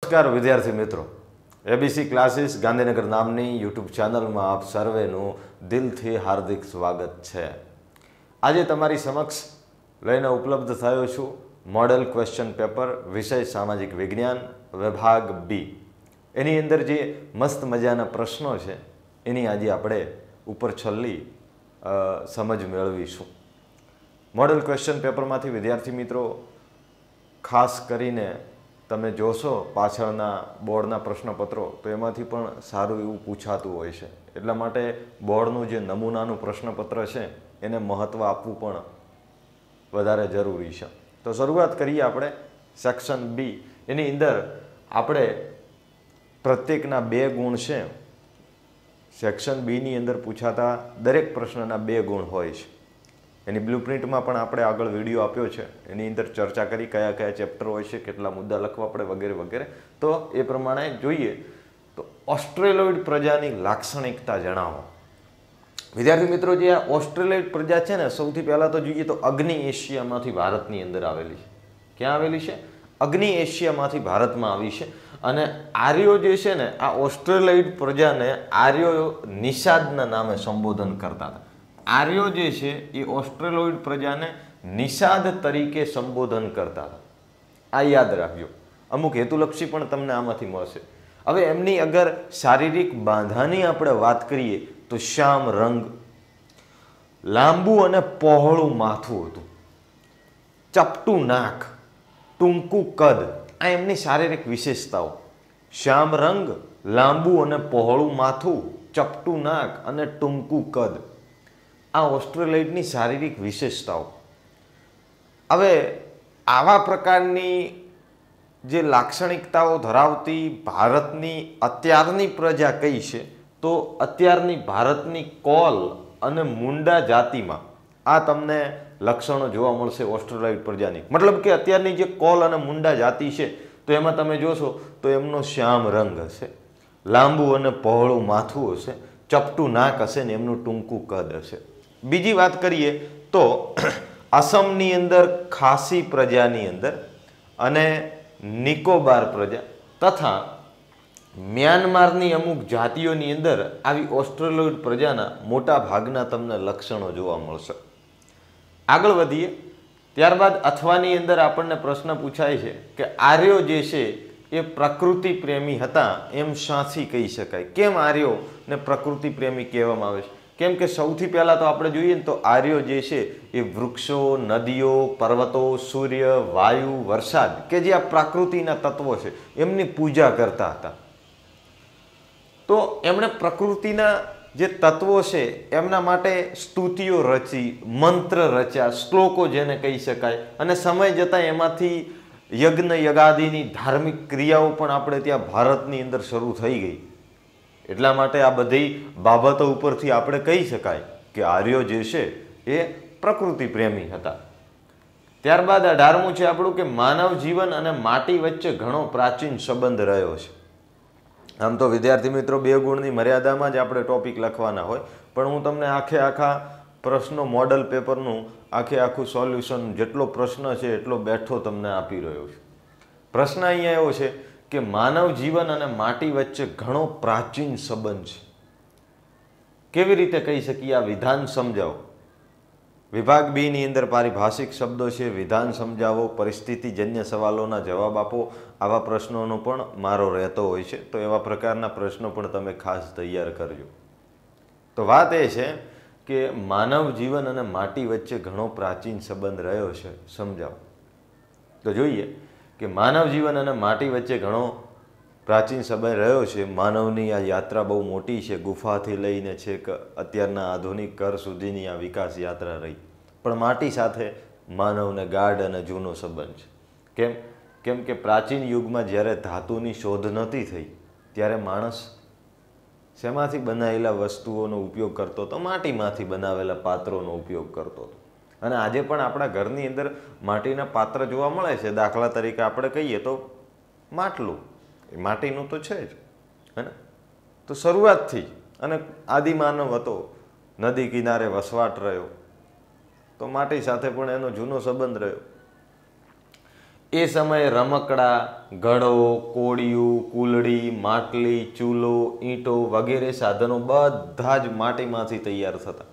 નમસ્કાર વિદ્યાર્થી મિત્રો, એબીસી ક્લાસીસ ગાંધીનગર નામની યુટ્યુબ ચેનલમાં આપ સર્વેનું દિલથી હાર્દિક સ્વાગત છે। આજે તમારી સમક્ષ લઈને ઉપલબ્ધ થયો છું મોડેલ ક્વેશ્ચન પેપર વિષય સામાજિક વિજ્ઞાન વિભાગ બી। એની અંદર જે મસ્ત મજાના પ્રશ્નો છે એની આજે આપણે ઉપર છલ્લી સમજ મેળવીશું। મોડેલ ક્વેશ્ચન પેપરમાંથી વિદ્યાર્થી મિત્રો ખાસ કરીને તમે જોશો પાછળના બોર્ડના પ્રશ્નપત્રો તો એમાંથી પણ સારું એવું પૂછાતું હોય છે, એટલા માટે બોર્ડનું જે નમૂનાનું પ્રશ્નપત્ર છે એને મહત્ત્વ આપવું પણ વધારે જરૂરી છે। તો શરૂઆત કરીએ આપણે સેક્શન બી। એની અંદર આપણે પ્રત્યેકના 2 ગુણ છે। સેક્શન બીની અંદર પૂછાતા દરેક પ્રશ્નના 2 ગુણ હોય છે। એની બ્લુપ્રિન્ટમાં પણ આપણે આગળ વિડીયો આપ્યો છે, એની અંદર ચર્ચા કરી કયા કયા ચેપ્ટર હોય છે, કેટલા મુદ્દા લખવા પડે વગેરે વગેરે। તો એ પ્રમાણે જોઈએ તો ઓસ્ટ્રેલોઇડ પ્રજાની લાક્ષણિકતા જણાવો। વિદ્યાર્થી મિત્રો, જે આ ઓસ્ટ્રેલોઇડ પ્રજા છે ને, સૌથી પહેલાં તો જોઈએ તો અગ્નિ એશિયામાંથી ભારતની અંદર આવેલી છે। ક્યાં આવેલી છે? અગ્નિ એશિયામાંથી ભારતમાં આવી છે। અને આર્યો જે છે ને, આ ઓસ્ટ્રેલોઇડ પ્રજાને આર્યો નિષાદના નામે સંબોધન કરતા હતા। આર્યો જે છે એ ઓસ્ટ્રેલોઇડ પ્રજાને નિષાદ તરીકે સંબોધન કરતા હતા। આ યાદ રાખજો, અમુક હેતુલક્ષી પણ તમને આમાંથી મળશે। હવે એમની અગર શારીરિક બાંધાની આપણે વાત કરીએ તો શ્યામ રંગ, લાંબુ અને પહોળું માથું હતું, ચપટું નાક, ટૂંકું કદ, આ એમની શારીરિક વિશેષતાઓ। શ્યામ રંગ, લાંબુ અને પહોળું માથું, ચપટું નાક અને ટૂંકું કદ, આ ઓસ્ટ્રેલોઇડની શારીરિક વિશેષતાઓ। હવે આવા પ્રકારની જે લાક્ષણિકતાઓ ધરાવતી ભારતની અત્યારની પ્રજા કઈ છે તો અત્યારની ભારતની કોલ અને મુંડા જાતિમાં આ તમને લક્ષણો જોવા મળશે ઓસ્ટ્રેલોઇડ પ્રજાની। મતલબ કે અત્યારની જે કોલ અને મુંડા જાતિ છે તો એમાં તમે જોશો તો એમનો શ્યામ રંગ હશે, લાંબુ અને પહોળું માથું હશે, ચપટું નાક હશે ને એમનું ટૂંકું કદ હશે। બીજી વાત કરીએ તો અસમની અંદર ખાસી પ્રજાની અંદર અને નિકોબાર પ્રજા તથા મ્યાનમારની અમુક જાતિઓની અંદર આવી ઓસ્ટ્રેલોઇડ પ્રજાના મોટા ભાગના તમને લક્ષણો જોવા મળશે। આગળ વધીએ ત્યારબાદ અથવાની અંદર આપણને પ્રશ્ન પૂછાય છે કે આર્યો જે છે એ પ્રકૃતિ પ્રેમી હતા એમ શાથી કહી શકાય? કેમ આર્યોને પ્રકૃતિ પ્રેમી કહેવામાં આવે છે? કેમ કે સૌથી પહેલાં તો આપણે જોઈએ ને તો આર્યો જે છે એ વૃક્ષો, નદીઓ, પર્વતો, સૂર્ય, વાયુ, વરસાદ કે જે આ પ્રકૃતિના તત્વો છે એમની પૂજા કરતા હતા। તો એમણે પ્રકૃતિના જે તત્વો છે એમના માટે સ્તુતિઓ રચી, મંત્ર રચ્યા, શ્લોકો જેને કહી શકાય, અને સમય જતાં એમાંથી યજ્ઞ યગાદિની ધાર્મિક ક્રિયાઓ પણ આપણે ત્યાં ભારતની અંદર શરૂ થઈ ગઈ। એટલા માટે આ બધી બાબતો ઉપરથી આપણે કહી શકાય કે આર્યો જે છે એ પ્રકૃતિ પ્રેમી હતા। ત્યારબાદ 18મું છે આપણું કે માનવ જીવન અને માટી વચ્ચે ઘણો પ્રાચીન સંબંધ રહ્યો છે। આમ તો વિદ્યાર્થી મિત્રો 2 ગુણની મર્યાદામાં જ આપણે ટોપિક લખવાના હોય, પણ હું તમને આખા પ્રશ્નો મોડલ પેપરનું આખું સોલ્યુશન જેટલો પ્રશ્ન છે એટલો બેઠો તમને આપી રહ્યો છું। પ્રશ્ન અહીંયા એવો છે કે માનવ જીવન અને માટી વચ્ચે ઘણો પ્રાચીન સંબંધ છે। કેવી રીતે કહી શકીએ? આ વિધાન સમજાવો। વિભાગ બી ની અંદર પારિભાષિક શબ્દો છે, વિધાન સમજાવો, પરિસ્થિતિજન્ય સવાલોના જવાબ આપો, આવા પ્રશ્નોનો પણ મારો રહેતો હોય છે। તો એવા પ્રકારના પ્રશ્નો પણ તમે ખાસ તૈયાર કરજો। તો વાત એ છે કે માનવ જીવન અને માટી વચ્ચે ઘણો પ્રાચીન સંબંધ રહ્યો છે, સમજાવો। તો જોઈએ કે માનવ જીવન અને માટી વચ્ચે ઘણો પ્રાચીન સમય રહ્યો છે। માનવની આ યાત્રા બહુ મોટી છે, ગુફાથી લઈને છેક અત્યારના આધુનિક ઘર સુધીની આ વિકાસ યાત્રા રહી, પણ માટી સાથે માનવને ગાઢ અને જૂનો સંબંધ છે। કેમ કે પ્રાચીન યુગમાં જ્યારે ધાતુની શોધ નહોતી થઈ ત્યારે માણસ શેમાંથી બનાવેલા વસ્તુઓનો ઉપયોગ કરતો હતો? માટીમાંથી બનાવેલા પાત્રોનો ઉપયોગ કરતો હતો। અને આજે પણ આપણા ઘરની અંદર માટીના પાત્ર જોવા મળે છે। દાખલા તરીકે આપણે કહીએ તો માટલું, એ માટીનું તો છે જ, હે ને? તો શરૂઆતથી અને આદિમાનવ હતો, નદી કિનારે વસવાટ રહ્યો, તો માટી સાથે પણ એનો જૂનો સંબંધ રહ્યો। એ સમયે રમકડા, ઘડો, કોડિયું, કુલડી, માટલી, ચૂલો, ઈંટો વગેરે સાધનો બધા જ માટીમાંથી તૈયાર થતા,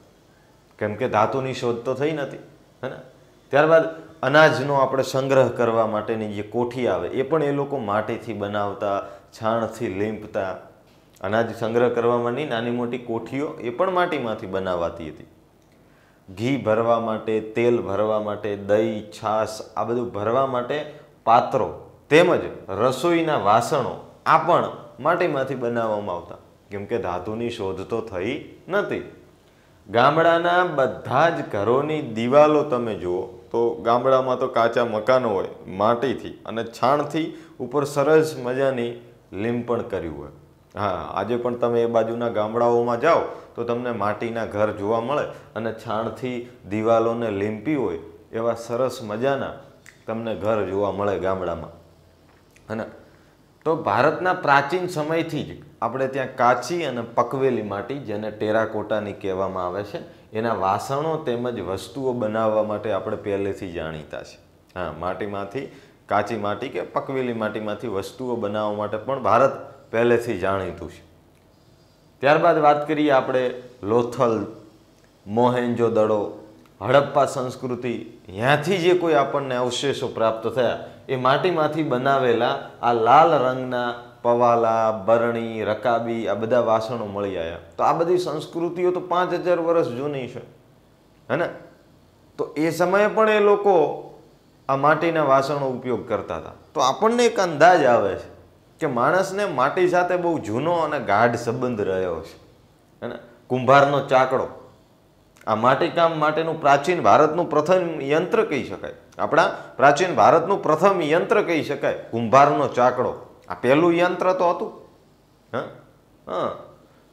કેમ કે ધાતુની શોધ તો થઈ નથી, હે ને? ત્યારબાદ અનાજનો આપણે સંગ્રહ કરવા માટેની જે કોઠી આવે એ પણ એ લોકો માટીથી બનાવતા, છાણથી લીંપતા. અનાજ સંગ્રહ કરવામાંની નાની મોટી કોઠીઓ એ પણ માટીમાંથી બનાવાતી હતી. ઘી ભરવા માટે, તેલ ભરવા માટે, દહીં, છાશ આ બધું ભરવા માટે પાત્રો તેમજ રસોઈના વાસણો આ પણ માટીમાંથી બનાવવામાં આવતા, કેમ કે ધાતુની શોધ તો થઈ નથી. ગામડાના બધા જ ઘરોની દિવાલો તમે જુઓ તો ગામડામાં તો કાચા મકાનો હોય માટીથી અને છાણથી ઉપર સરસ મજાની લીંપણ કર્યું હોય. હા, આજે પણ તમે એ બાજુના ગામડાઓમાં જાઓ તો તમને માટીના ઘર જોવા મળે અને છાણથી દિવાલોને લીંપી હોય એવા સરસ મજાના તમને ઘર જોવા મળે ગામડામાં. અને તો ભારતના પ્રાચીન સમયથી જ આપણે ત્યાં કાચી અને પકવેલી માટી, જેને ટેરાકોટાની કહેવામાં આવે છે, એના વાસણો તેમજ વસ્તુઓ બનાવવા માટે આપણે પહેલેથી જાણીતા છે. હા, માટીમાંથી, કાચી માટી કે પકવેલી માટીમાંથી વસ્તુઓ બનાવવા માટે પણ ભારત પહેલેથી જાણીતું છે. ત્યારબાદ વાત કરીએ આપણે લોથલ, મોહેન્જો-દડો, હડપ્પા સંસ્કૃતિ. ત્યાંથી જે કોઈ આપણને અવશેષો પ્રાપ્ત થયા એ માટીમાંથી બનાવેલા આ લાલ રંગના પવાલા, બરણી, રકાબી આ બધા વાસણો મળી આવ્યા. તો આ બધી સંસ્કૃતિઓ તો 5000 વર્ષ જૂની છે, હે ને? તો એ સમયે પણ એ લોકો આ માટીના વાસણો ઉપયોગ કરતા હતા. તો આપણને એક અંદાજ આવે છે કે માણસને માટી સાથે બહુ જૂનો અને ગાઢ સંબંધ રહ્યો છે, હે ને? કુંભારનો ચાકડો આ માટીકામ માટેનું પ્રાચીન ભારતનું પ્રથમ યંત્ર કહી શકાય. આપણા પ્રાચીન ભારતનું પ્રથમ યંત્ર કહી શકાય કુંભારનો ચાકડો. આ પહેલું યંત્ર તો હતું. હા,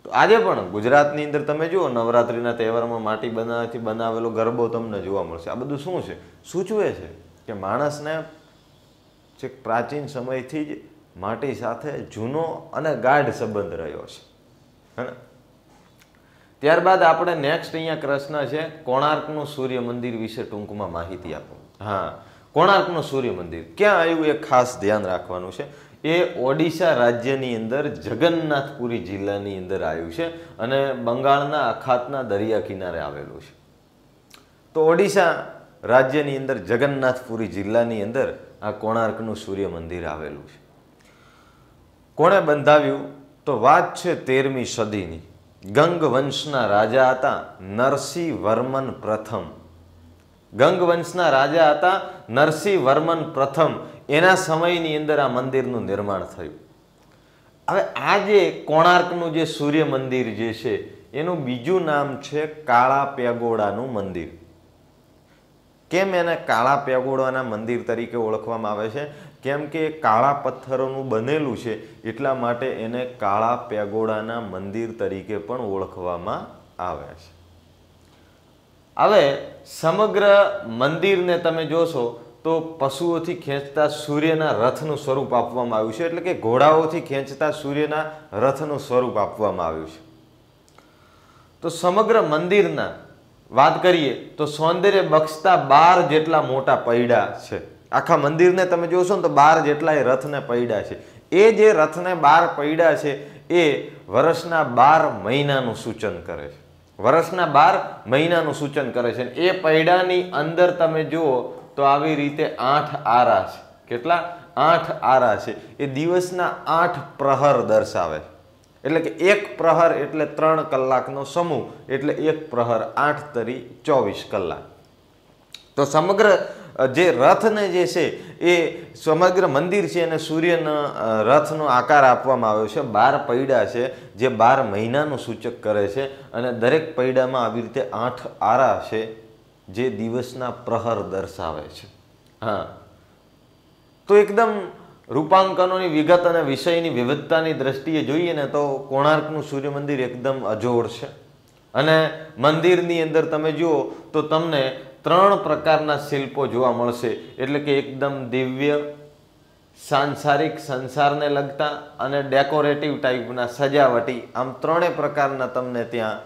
તો આજે પણ ગુજરાતની અંદર તમે જુઓ નવરાત્રિના તહેવારમાં માટી બનાવેલો ગરબો તમને જોવા મળશે. આ બધું શું છે? સૂચવે છે કે માણસને છેક પ્રાચીન સમયથી જ માટી સાથે જૂનો અને ગાઢ સંબંધ રહ્યો છે, હે ને? ત્યારબાદ આપણે નેક્સ્ટ અહીંયા પ્રશ્ન છે કોણાર્કનું સૂર્ય મંદિર વિશે ટૂંકમાં માહિતી આપો. હા, કોણાર્કનું સૂર્ય મંદિર ક્યાં આવ્યું એ ખાસ ધ્યાન રાખવાનું છે. એ ઓડિશા રાજ્યની અંદર જગન્નાથપુરી જિલ્લાની અંદર આવ્યું છે અને બંગાળના અખાતના દરિયા કિનારે આવેલું છે. તો ઓડિશા રાજ્યની અંદર જગન્નાથપુરી જિલ્લાની અંદર આ કોણાર્કનું સૂર્ય મંદિર આવેલું છે. કોણે બંધાવ્યું? તો વાત છે 13મી સદીની. ગંગ વંશના રાજા હતા નરસિંહ વર્મન પ્રથમ. ગંગ વંશના રાજા હતા નરસિંહ વર્મન પ્રથમ. એના સમયની અંદર આ મંદિરનું નિર્માણ થયું. હવે આ જે કોણાર્કનું જે સૂર્ય મંદિર જે છે એનું બીજું નામ છે કાળા પેગોડાનું મંદિર. કેમ એને કાળા પેગોડાના મંદિર તરીકે ઓળખવામાં આવે છે? કેમ કે કાળા પથ્થરોનું બનેલું છે એટલા માટે એને કાળા પેગોડાના મંદિર તરીકે પણ ઓળખવામાં આવે છે. હવે સમગ્ર મંદિરને તમે જોશો તો પશુઓથી ખેંચતા સૂર્યના રથનું સ્વરૂપ આપવામાં આવ્યું છે, એટલે કે ઘોડાઓથી ખેંચતા સૂર્યના રથનું સ્વરૂપ આપવામાં આવ્યું છે. તો સમગ્ર મંદિરના વાત કરીએ તો સૌંદર્ય બક્ષતા 12 જેટલા મોટા પૈડા છે. આખા મંદિરને તમે જોશો ને તો 12 જેટલા એ રથને પૈડા છે. એ જે રથને 12 પૈડા છે એ વર્ષના 12 મહિનાનું સૂચન કરે છે. વર્ષના 12 મહિનાનું સૂચન કરે છે. એ પૈડાની અંદર તમે જુઓ તો આવી રીતે 8 આરા છે. કેટલા? 8 આરા છે. એ દિવસના 8 પ્રહર દર્શાવે છે. એટલે કે એક પ્રહર એટલે 3 કલાકનો સમૂહ, એટલે એક પ્રહર 8 તરી 24 કલાક. તો સમગ્ર જે રથને જે છે એ સમગ્ર મંદિર છે અને સૂર્યના રથનો આકાર આપવામાં આવ્યો છે. 12 પૈડા છે જે 12 મહિનાનું સૂચક કરે છે અને દરેક પૈડામાં આવી રીતે 8 આરા છે જે દિવસના પ્રહર દર્શાવે છે. હા, તો એકદમ રૂપાંકનોની વિગત અને વિષયની વિવિધતાની દ્રષ્ટિએ જોઈએ ને તો કોણાર્કનું સૂર્ય મંદિર એકદમ અજોડ છે. અને મંદિરની અંદર તમે જુઓ તો તમને 3 પ્રકારના શિલ્પો જોવા મળશે. એટલે કે એકદમ દિવ્ય, સાંસારિક સંસારને લગતા અને ડેકોરેટિવ ટાઈપના સજાવટી, આમ 3 પ્રકારના તમને ત્યાં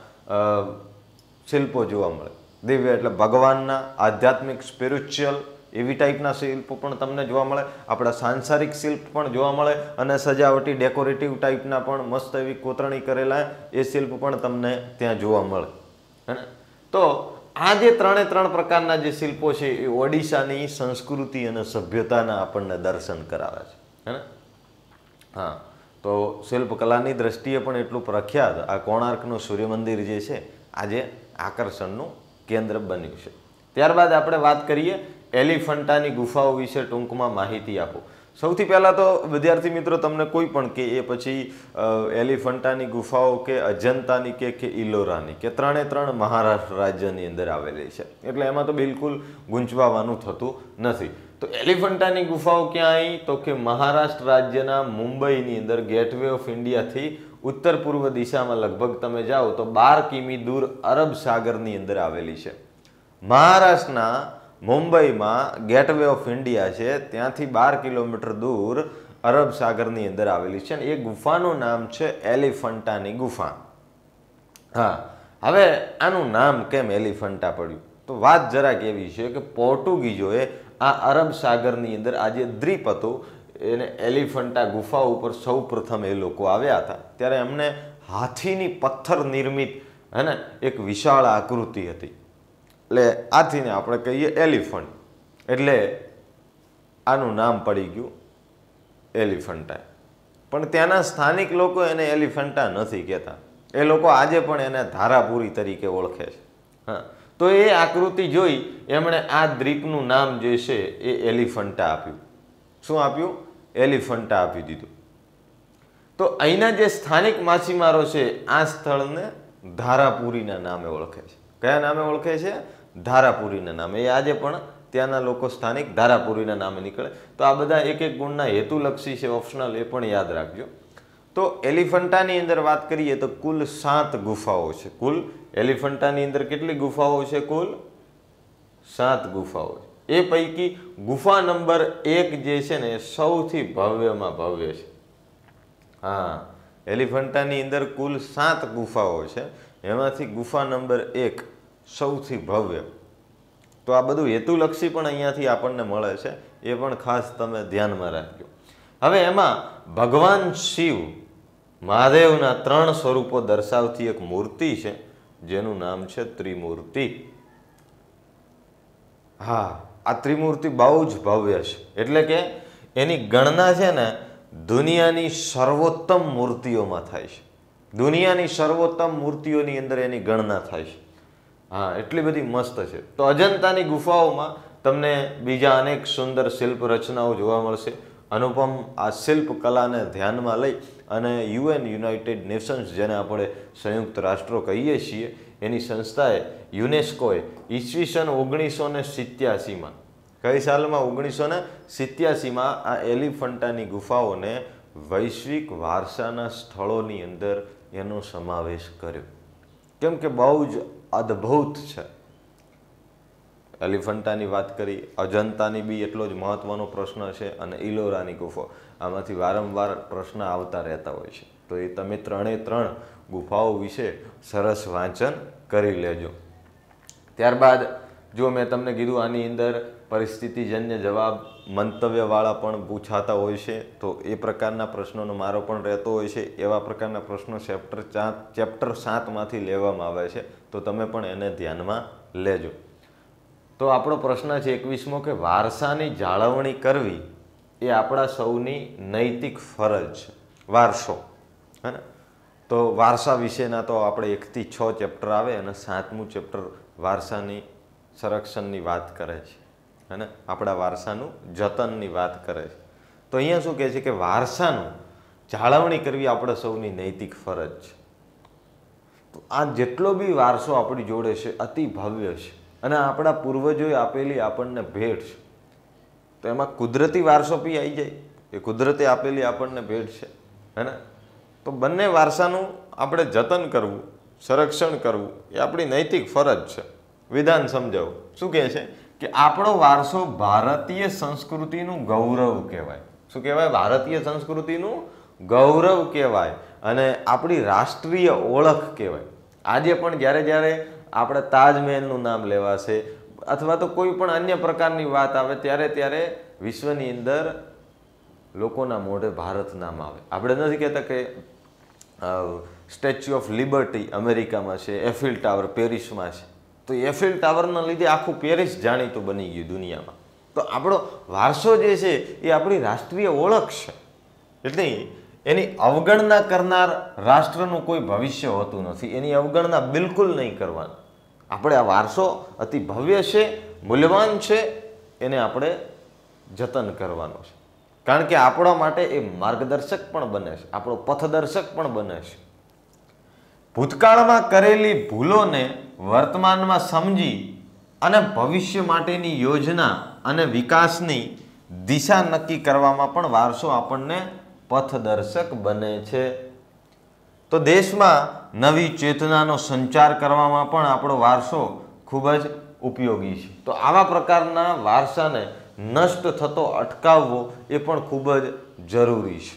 શિલ્પો જોવા મળે. દિવ્ય એટલે ભગવાનના, આધ્યાત્મિક સ્પિરિચ્યુઅલ એવી ટાઈપના શિલ્પો પણ તમને જોવા મળે, આપણા સાંસારિક શિલ્પ પણ જોવા મળે અને સજાવટી ડેકોરેટિવ ટાઈપના પણ મસ્ત એવી કોતરણી કરેલા એ શિલ્પ પણ તમને ત્યાં જોવા મળે. તો આ જે ત્રણ પ્રકારના જે શિલ્પો છે એ ઓડિશાની સંસ્કૃતિ અને સભ્યતાના આપણને દર્શન કરાવે છે. હા, તો શિલ્પકલાની દ્રષ્ટિએ પણ એટલું પ્રખ્યાત આ કોણાર્કનું સૂર્ય મંદિર જે છે આજે આકર્ષણનું કેન્દ્ર બન્યું છે. ત્યારબાદ આપણે વાત કરીએ એલિફન્ટાની ગુફાઓ વિશે ટૂંકમાં માહિતી આપો. સૌથી પહેલાં તો વિદ્યાર્થી મિત્રો તમને કોઈ પણ કે એ પછી એલિફન્ટાની ગુફાઓ કે અજંતાની કે ઇલોરાની કે ત્રણે મહારાષ્ટ્ર રાજ્યની અંદર આવેલી છે, એટલે એમાં તો બિલકુલ ગૂંચવાવાનું થતું નથી. તો એલિફન્ટાની ગુફાઓ ક્યાં આવી? તો કે મહારાષ્ટ્ર રાજ્યના મુંબઈની અંદર ગેટવે ઓફ ઇન્ડિયાથી ઉત્તર પૂર્વ દિશામાં લગભગ તમે જાઓ તો 12 કિમી દૂર અરબ સાગરની અંદર આવેલી છે. મહારાષ્ટ્રના મુંબઈમાં ગેટવે ઓફ ઇન્ડિયા છે, ત્યાંથી 12 કિલોમીટર દૂર અરબ સાગરની અંદર આવેલી છે અને એ ગુફાનું નામ છે એલિફન્ટાની ગુફા. હા, હવે આનું નામ કેમ એલિફન્ટા પડ્યું? તો વાત જરાક એવી છે કે પોર્ટુગીઝોએ આ અરબ સાગરની અંદર આ જે દ્વીપ હતું એને એલિફન્ટા ગુફા ઉપર સૌ પ્રથમ એ લોકો આવ્યા હતા, ત્યારે એમને હાથીની પથ્થર નિર્મિત એક વિશાળ આકૃતિ હતી, એટલે હાથીને આપણે કહીએ એલિફન્ટ, એટલે આનું નામ પડી ગયું એલિફન્ટા. પણ ત્યાંના સ્થાનિક લોકો એને એલિફન્ટા નથી કહેતા, એ લોકો આજે પણ એને ધારાપુરી તરીકે ઓળખે છે. હા, તો એ આકૃતિ જોઈ એમણે આ દ્વીપનું નામ જે છે એ એલિફન્ટા આપ્યું. શું આપ્યું? એલિફન્ટા આપી દીધું. તો અહીંના જે સ્થાનિક માછીમારો છે આ સ્થળને ધારાપુરીના નામે ઓળખે છે. કયા નામે ઓળખે છે? ધારાપુરીના નામે. એ આજે પણ ત્યાંના લોકો સ્થાનિક ધારાપુરીના નામે નીકળે. તો આ બધા એક ગુણના હેતુલક્ષી છે, ઓપ્શનલ, એ પણ યાદ રાખજો. તો એલિફન્ટાની અંદર વાત કરીએ તો કુલ 7 ગુફાઓ છે. કુલ એલિફન્ટાની અંદર કેટલી ગુફાઓ છે? કુલ 7 ગુફાઓ છે. એ પૈકી ગુફા નંબર 1 જે છે ને એ સૌથી ભવ્યમાં ભવ્ય છે. હા, એલિફન્ટાની અંદર કુલ 7 ગુફાઓ છે, એમાંથી ગુફા નંબર 1 સૌથી ભવ્ય. તો આ બધું હેતુલક્ષી પણ અહીંયાથી આપણને મળે છે, એ પણ ખાસ તમે ધ્યાનમાં રાખજો. હવે એમાં ભગવાન શિવ મહાદેવના 3 સ્વરૂપો દર્શાવતી એક મૂર્તિ છે જેનું નામ છે ત્રિમૂર્તિ. હા, આ ત્રિમૂર્તિ બહુ જ ભવ્ય છે, એટલે કે એની ગણના છે ને દુનિયાની સર્વોત્તમ મૂર્તિઓમાં થાય છે. દુનિયાની સર્વોત્તમ મૂર્તિઓની અંદર એની ગણના થાય છે. હા, એટલી બધી મસ્ત છે. તો અજંતાની ગુફાઓમાં તમને બીજા અનેક સુંદર શિલ્પ રચનાઓ જોવા મળશે. અનુપમ આ શિલ્પ કલાને ધ્યાનમાં લઈ અને યુનાઇટેડ નેશન્સ, જેને આપણે સંયુક્ત રાષ્ટ્રો કહીએ છીએ, એની સંસ્થાએ યુનેસ્કોએ ઈસવીસન 1987માં, કઈ સાલમાં? 1987માં આ એલિફન્ટાની ગુફાઓને વૈશ્વિક વારસાના સ્થળોની અંદર એનો સમાવેશ કર્યો, કેમ કે બહુ જ અદ્ભુત છે. એલિફન્ટાની વાત કરી, અજંતાની બી એટલો જ મહત્વનો પ્રશ્ન છે, અને ઇલોરાની ગુફા, આમાંથી વારંવાર પ્રશ્ન આવતા રહેતા હોય છે. તો એ તમે 3 ગુફાઓ વિશે સરસ વાંચન કરી લેજો. ત્યારબાદ જો મેં તમને કીધું આની અંદર પરિસ્થિતિજન્ય જવાબ મંતવ્યવાળા પણ પૂછાતા હોય છે, તો એ પ્રકારના પ્રશ્નોનો મારો પણ રહેતો હોય છે. એવા પ્રકારના પ્રશ્નો ચેપ્ટર 7માંથી લેવામાં આવે છે, તો તમે પણ એને ધ્યાનમાં લેજો. તો આપણો પ્રશ્ન છે 21મો કે વારસાની જાળવણી કરવી એ આપણા સૌની નૈતિક ફરજ છે. વારસો, હે ને? તો વારસા વિશેના તો આપણે 1 થી 6 ચેપ્ટર આવે અને 7મું ચેપ્ટર વારસાની સંરક્ષણની વાત કરે છે, અને આપણા વારસાનું જતનની વાત કરે છે. તો અહીંયા શું કહે છે કે વારસાનું જાળવણી કરવી આપણે સૌની નૈતિક ફરજ છે. તો આ જેટલો બી વારસો આપણી જોડે છે અતિ ભવ્ય છે, અને આપણા પૂર્વજોએ આપેલી આપણને ભેટ છે. તો એમાં કુદરતી વારસો બી આવી જાય, એ કુદરતે આપેલી આપણને ભેટ છે, હે ને? તો બંને વારસાનું આપણે જતન કરવું, સંરક્ષણ કરવું એ આપણી નૈતિક ફરજ છે. વિધાન સમજાવું. શું કહે છે કે આપણો વારસો ભારતીય સંસ્કૃતિનું ગૌરવ કહેવાય. શું કહેવાય? ભારતીય સંસ્કૃતિનું ગૌરવ કહેવાય અને આપણી રાષ્ટ્રીય ઓળખ કહેવાય. આજે પણ જ્યારે આપણે તાજમહેલનું નામ લેવાશે, અથવા તો કોઈ પણ અન્ય પ્રકારની વાત આવે ત્યારે વિશ્વની અંદર લોકોના મોઢે ભારત નામ આવે. આપણે નથી કહેતા કે સ્ટેચ્યુ ઓફ લિબર્ટી અમેરિકામાં છે, એફિલ ટાવર પેરિસમાં છે, તો એફિલ ટાવરના લીધે આખું પેરિસ જાણીતું બની ગયું દુનિયામાં. તો આપણો વારસો જે છે એ આપણી રાષ્ટ્રીય ઓળખ છે. એટલે એની અવગણના કરનાર રાષ્ટ્રનું કોઈ ભવિષ્ય હોતું નથી. એની અવગણના બિલકુલ નહીં કરવાની. આપણે આ વારસો અતિ ભવ્ય છે, મૂલ્યવાન છે, એને આપણે જતન કરવાનો છે. કારણ કે આપણા માટે એ માર્ગદર્શક પણ બને છે, આપણો પથદર્શક પણ બને છે. ભૂતકાળમાં કરેલી ભૂલોને વર્તમાનમાં સમજી અને ભવિષ્ય માટેની યોજના અને વિકાસની દિશા નક્કી કરવામાં પણ વારસો આપણને પથદર્શક બને છે. તો દેશમાં નવી ચેતનાનો સંચાર કરવામાં પણ આપણો વારસો ખૂબ જ ઉપયોગી છે. તો આવા પ્રકારના વારસાને નષ્ટ થતો અટકાવવો એ પણ ખૂબ જ જરૂરી છે.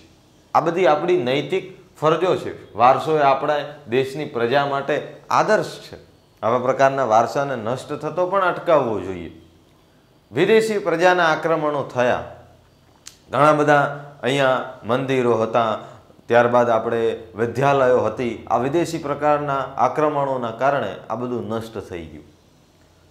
આ બધી આપણી નૈતિક ફરજો છે. વારસો એ આપણા દેશની પ્રજા માટે આદર્શ છે. આવા પ્રકારના વારસાને નષ્ટ થતો પણ અટકાવવો જોઈએ. વિદેશી પ્રજાના આક્રમણો થયા, ઘણા બધા અહીંયા મંદિરો હતા, ત્યારબાદ આપણે વિદ્યાલયો હતી. આ વિદેશી પ્રકારના આક્રમણોના કારણે આ બધું નષ્ટ થઈ ગયું.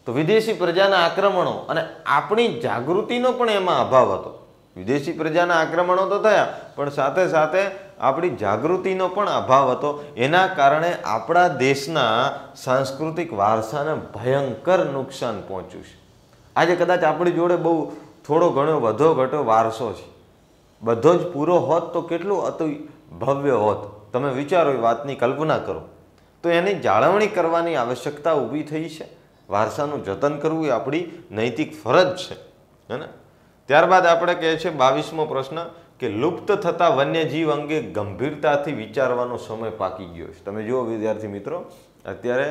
તો વિદેશી પ્રજાના આક્રમણો અને આપણી જાગૃતિનો પણ એમાં અભાવ હતો. વિદેશી પ્રજાના આક્રમણો તો થયા, પણ સાથે સાથે આપણી જાગૃતિનો પણ અભાવ હતો. એના કારણે આપણા દેશના સાંસ્કૃતિક વારસાને ભયંકર નુકસાન પહોંચ્યું છે. આજે કદાચ આપણી જોડે બહુ થોડો ઘણો વધો ઘટો વારસો છે. બધો જ પૂરો હોત તો કેટલું અતિ ભવ્ય હોત. તમે વિચારો, એ વાતની કલ્પના કરો. તો એની જાળવણી કરવાની આવશ્યકતા ઊભી થઈ છે. વારસાનું જતન કરવું એ આપણી નૈતિક ફરજ છે, હે ને? ત્યારબાદ આપણે કહે છે 22મો પ્રશ્ન કે લુપ્ત થતા વન્યજીવ અંગે ગંભીરતાથી વિચારવાનો સમય પાકી ગયો છે. તમે જુઓ વિદ્યાર્થી મિત્રો, અત્યારે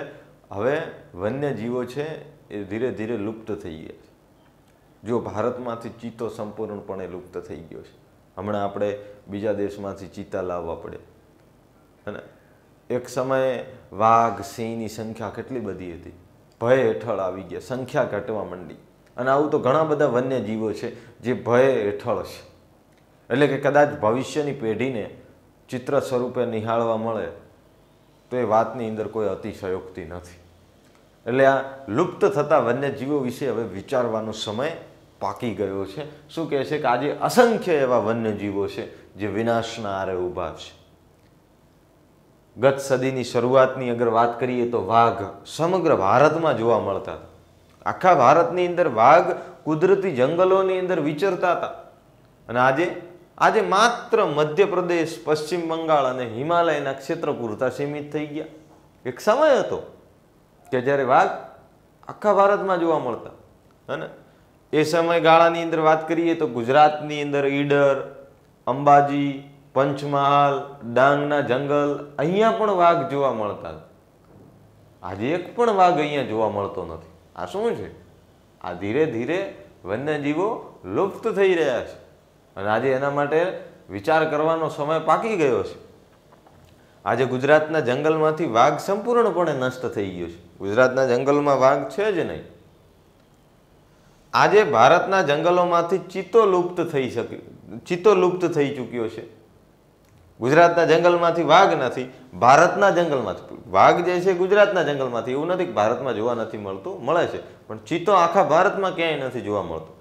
હવે વન્યજીવો છે એ ધીરે ધીરે લુપ્ત થઈ ગયા છે. જો ભારતમાંથી ચિત્તો સંપૂર્ણપણે લુપ્ત થઈ ગયો છે. હમણાં આપણે બીજા દેશમાંથી ચિત્તા લાવવા પડે, અને એક સમયે વાઘ સિંહની સંખ્યા કેટલી બધી હતી, ભય હેઠળ આવી ગયા, સંખ્યા ઘટવા માંડી. અને આવું તો ઘણા બધા વન્યજીવો છે જે ભય હેઠળ છે. એટલે કે કદાચ ભવિષ્યની પેઢીને ચિત્ર સ્વરૂપે નિહાળવા મળે તો એ વાતની અંદર કોઈ અતિશયોક્તિ નથી. એટલે આ લુપ્ત થતા વન્યજીવો વિશે હવે વિચારવાનો સમય પાકી ગયો છે. શું કહે છે કે આજે અસંખ્ય એવા વન્યજીવો છે જે વિનાશના આરે ઊભા છે. ગત સદીની શરૂઆતની અગર વાત કરીએ તો વાઘ સમગ્ર ભારતમાં જોવા મળતા હતા. આખા ભારતની અંદર વાઘ કુદરતી જંગલોની અંદર વિચરતા હતા. અને આજે માત્ર મધ્યપ્રદેશ, પશ્ચિમ બંગાળ અને હિમાલયના ક્ષેત્ર પૂરતા સીમિત થઈ ગયા. એક સમય હતો કે જ્યારે વાઘ આખા ભારતમાં જોવા મળતા. અને એ સમયગાળાની અંદર વાત કરીએ તો ગુજરાતની અંદર ઈડર, અંબાજી, પંચમહાલ, ડાંગના જંગલ, અહીંયા પણ વાઘ જોવા મળતા. આજે એક પણ વાઘ અહીંયા જોવા મળતો નથી. આ શું છે? આ ધીરે ધીરે વન્યજીવો લુપ્ત થઈ રહ્યા છે. અને આજે એના માટે વિચાર કરવાનો સમય પાકી ગયો છે. આજે ગુજરાતના જંગલમાંથી વાઘ સંપૂર્ણપણે નષ્ટ થઈ ગયો છે. ગુજરાતના જંગલમાં વાઘ છે જ નહીં. આજે ભારતના જંગલોમાંથી ચિત્તો લુપ્ત થઈ ચૂક્યો છે. ગુજરાતના જંગલમાંથી વાઘ નથી, ભારતના જંગલમાંથી વાઘ જે છે ગુજરાતના જંગલમાંથી. એવું નથી કે ભારતમાં જોવા નથી મળતું, મળે છે, પણ ચિત્તો આખા ભારતમાં ક્યાંય નથી જોવા મળતો.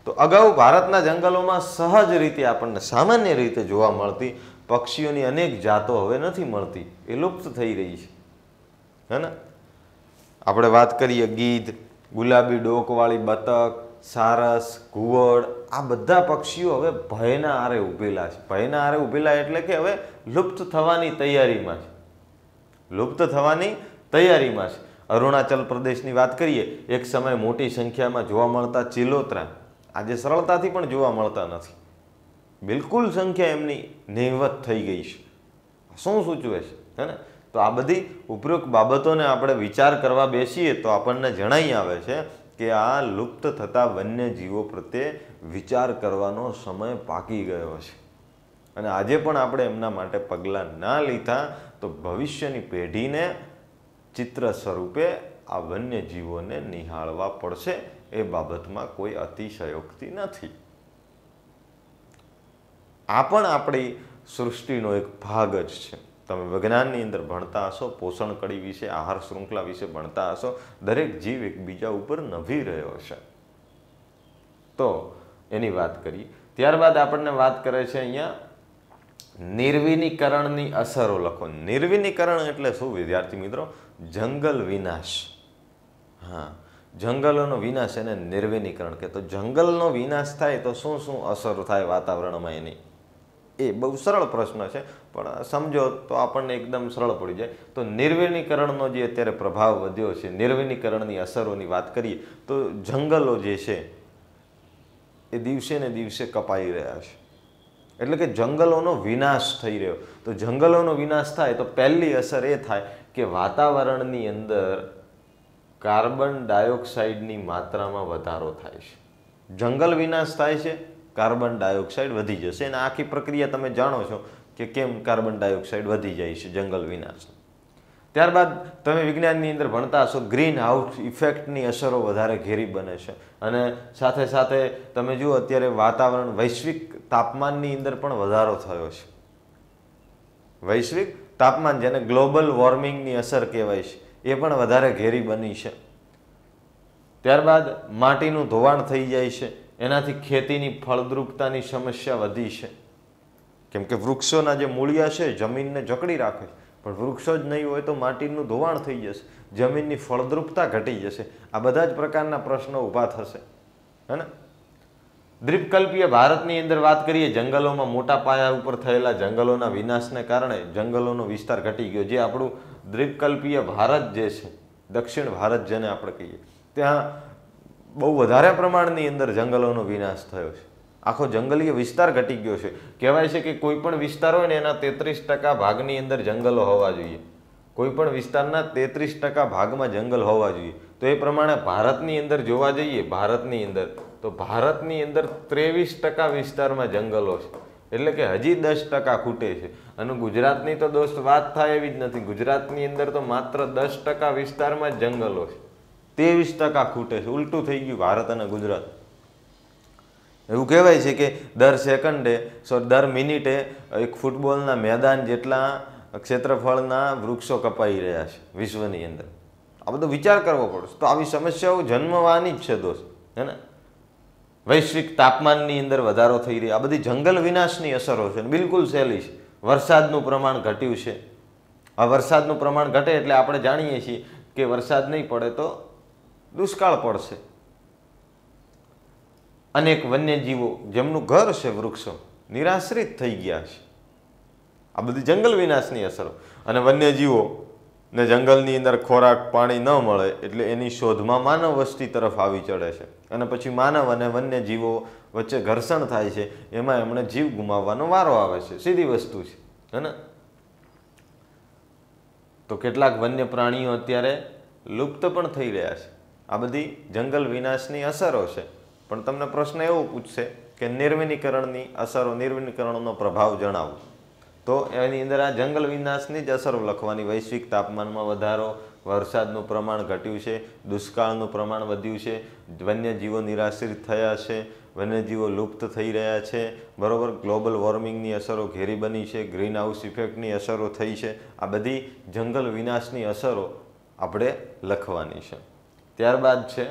તો અગાઉ ભારતના જંગલોમાં સહજ રીતે આપણને સામાન્ય રીતે જોવા મળતી પક્ષીઓની અનેક જાતો હવે નથી મળતી, એ લુપ્ત થઈ રહી છે, હે ને? આપણે વાત કરીએ ગીધ, ગુલાબી ડોકવાળી બતક, સારસ, ઘુવડ, આ બધા પક્ષીઓ હવે ભયના આરે ઊભેલા છે. ભયના આરે ઊભેલા એટલે કે હવે લુપ્ત થવાની તૈયારીમાં છે. લુપ્ત થવાની તૈયારીમાં છે. અરુણાચલ પ્રદેશની વાત કરીએ, એક સમય મોટી સંખ્યામાં જોવા મળતા ચિલોતરા આજે સરળતાથી પણ જોવા મળતા નથી. બિલકુલ સંખ્યા એમની નહિવત થઈ ગઈ છે. શું સૂચવે છે, હે ને? તો આ બધી ઉપરોક્ત બાબતોને આપણે વિચાર કરવા બેસીએ તો આપણને જણાઈ આવે છે કે આ લુપ્ત થતા વન્યજીવો પ્રત્યે વિચાર કરવાનો સમય પાકી ગયો છે. અને આજે પણ આપણે એમના માટે પગલાં ના લીધા તો ભવિષ્યની પેઢીને ચિત્ર સ્વરૂપે આ વન્યજીવોને નિહાળવા પડશે. એ બાબતમાં કોઈ અતિશયોક્તિ નથી. આ પણ આપણી સૃષ્ટિનો એક ભાગ જ છે. તમે વિજ્ઞાનની અંદર ભણતા હશો, પોષણ કડી વિશે, આહાર શૃંખલા વિશે ભણતા હશો. દરેક જીવ એકબીજા ઉપર નભી રહ્યો છે. તો એની વાત કરી. ત્યારબાદ આપણને વાત કરે છે અહીંયા નિર્વિનીકરણની અસરો લખો. નિર્વિનીકરણ એટલે શું વિદ્યાર્થી મિત્રો? જંગલ વિનાશ. હા, જંગલોનો વિનાશ એને નિર્વિનીકરણ કે. તો જંગલનો વિનાશ થાય તો શું શું અસર થાય વાતાવરણમાં એની? એ બહુ સરળ પ્રશ્ન છે, પણ સમજો તો આપણને એકદમ સરળ પડી જાય. તો નિર્વિનીકરણનો જે અત્યારે પ્રભાવ વધ્યો છે, નિર્વિનીકરણની અસરોની વાત કરીએ તો જંગલો જે છે એ દિવસે ને દિવસે કપાઈ રહ્યા છે. એટલે કે જંગલોનો વિનાશ થઈ રહ્યો. તો જંગલોનો વિનાશ થાય તો પહેલી અસર એ થાય કે વાતાવરણની અંદર કાર્બન ડાયોક્સાઇડની માત્રામાં વધારો થાય છે. જંગલ વિનાશ થાય છે, કાર્બન ડાયોક્સાઇડ વધી જશે. અને આખી પ્રક્રિયા તમે જાણો છો કે કેમ કાર્બન ડાયોક્સાઇડ વધી જાય છે જંગલ વિનાશ. ત્યારબાદ તમે વિજ્ઞાનની અંદર ભણતા હશો, ગ્રીન હાઉસ ઇફેક્ટની અસરો વધારે ઘેરી બને છે. અને સાથે સાથે તમે જુઓ અત્યારે વાતાવરણ વૈશ્વિક તાપમાનની અંદર પણ વધારો થયો છે. વૈશ્વિક તાપમાન, જેને ગ્લોબલ વોર્મિંગની અસર કહેવાય છે, એ પણ વધારે ઘેરી બની છે. ત્યારબાદ માટીનું ધોવાણ થઈ જાય છે. એનાથી ખેતીની ફળદ્રુપતાની સમસ્યા વધી છે. કેમ કે વૃક્ષોના જે મૂળિયા છે જમીનને જકડી રાખે છે, પણ વૃક્ષો જ નહીં હોય તો માટીનું ધોવાણ થઈ જશે, જમીનની ફળદ્રુપતા ઘટી જશે. આ બધા જ પ્રકારના પ્રશ્નો ઊભા થશે, હે ને? દ્વીપકલ્પીય ભારતની અંદર વાત કરીએ, જંગલોમાં મોટા પાયા ઉપર થયેલા જંગલોના વિનાશને કારણે જંગલોનો વિસ્તાર ઘટી ગયો. જે આપણું દ્વીપકલ્પીય ભારત જે છે, દક્ષિણ ભારત જેને આપણે કહીએ, ત્યાં બહુ વધારે પ્રમાણની અંદર જંગલોનો વિનાશ થયો છે. આખો જંગલીય વિસ્તાર ઘટી ગયો છે. કહેવાય છે કે કોઈ પણ વિસ્તાર હોય ને એના 33% ભાગની અંદર જંગલો હોવા જોઈએ. કોઈ પણ વિસ્તારના 33% ભાગમાં જંગલ હોવા જોઈએ. તો એ પ્રમાણે ભારતની અંદર જોવા જઈએ, ભારતની અંદર તો ભારતની અંદર 23% વિસ્તારમાં જંગલો છે. એટલે કે હજી 10% ખૂટે છે. અને ગુજરાતની તો દોસ્ત વાત થાય એવી જ નથી. ગુજરાતની અંદર તો માત્ર 10% વિસ્તારમાં જ જંગલો છે, 23% ખૂટે છે. ઉલટું થઈ ગયું ભારત અને ગુજરાત. એવું કહેવાય છે કે દર મિનિટે એક ફૂટબોલના મેદાન જેટલા ક્ષેત્રફળના વૃક્ષો કપાઈ રહ્યા છે વિશ્વની અંદર. આ બધો વિચાર કરવો પડશે. તો આવી સમસ્યાઓ જન્મવાની જ છે દોસ્ત, હે ને? વૈશ્વિક તાપમાનની અંદર વધારો થઈ રહ્યો, આ બધી જંગલ વિનાશની અસરો છે. બિલકુલ સહેલી છે. વરસાદનું પ્રમાણ ઘટ્યું છે. આ વરસાદનું પ્રમાણ ઘટે એટલે આપણે જાણીએ છીએ કે વરસાદ નહીં પડે તો દુષ્કાળ પડશે. અનેક વન્યજીવો જેમનું ઘર છે વૃક્ષો, નિરાશ્રિત થઈ ગયા છે. આ બધી જંગલ વિનાશની અસરો. અને વન્યજીવો ને જંગલની અંદર ખોરાક પાણી ન મળે એટલે એની શોધમાં માનવ વસ્તી તરફ આવી ચડે છે. અને પછી માનવ અને વન્યજીવો વચ્ચે ઘર્ષણ થાય છે. એમાં એમણે જીવ ગુમાવવાનો વારો આવે છે. સીધી વસ્તુ છે, હે ને? તો કેટલાક વન્ય પ્રાણીઓ અત્યારે લુપ્ત પણ થઈ રહ્યા છે. આ બધી જંગલ વિનાશની અસરો છે. પણ તમને પ્રશ્ન એવો પૂછશે કે નિર્વિનીકરણની અસરો, નિર્વિનીકરણનો પ્રભાવ જણાવો. તો એની અંદર આ જંગલ વિનાશની જ અસરો લખવાની. વૈશ્વિક તાપમાનમાં વધારો, વરસાદનું પ્રમાણ ઘટ્યું છે, દુષ્કાળનું પ્રમાણ વધ્યું છે, વન્યજીવો નિરાશ્રિત થયા છે, વન્યજીવો લુપ્ત થઈ રહ્યા છે, બરોબર. ગ્લોબલ વોર્મિંગની અસરો ઘેરી બની છે, ગ્રીન હાઉસ ઇફેક્ટની અસરો થઈ છે. આ બધી જંગલ વિનાશની અસરો આપણે લખવાની છે. ત્યારબાદ છે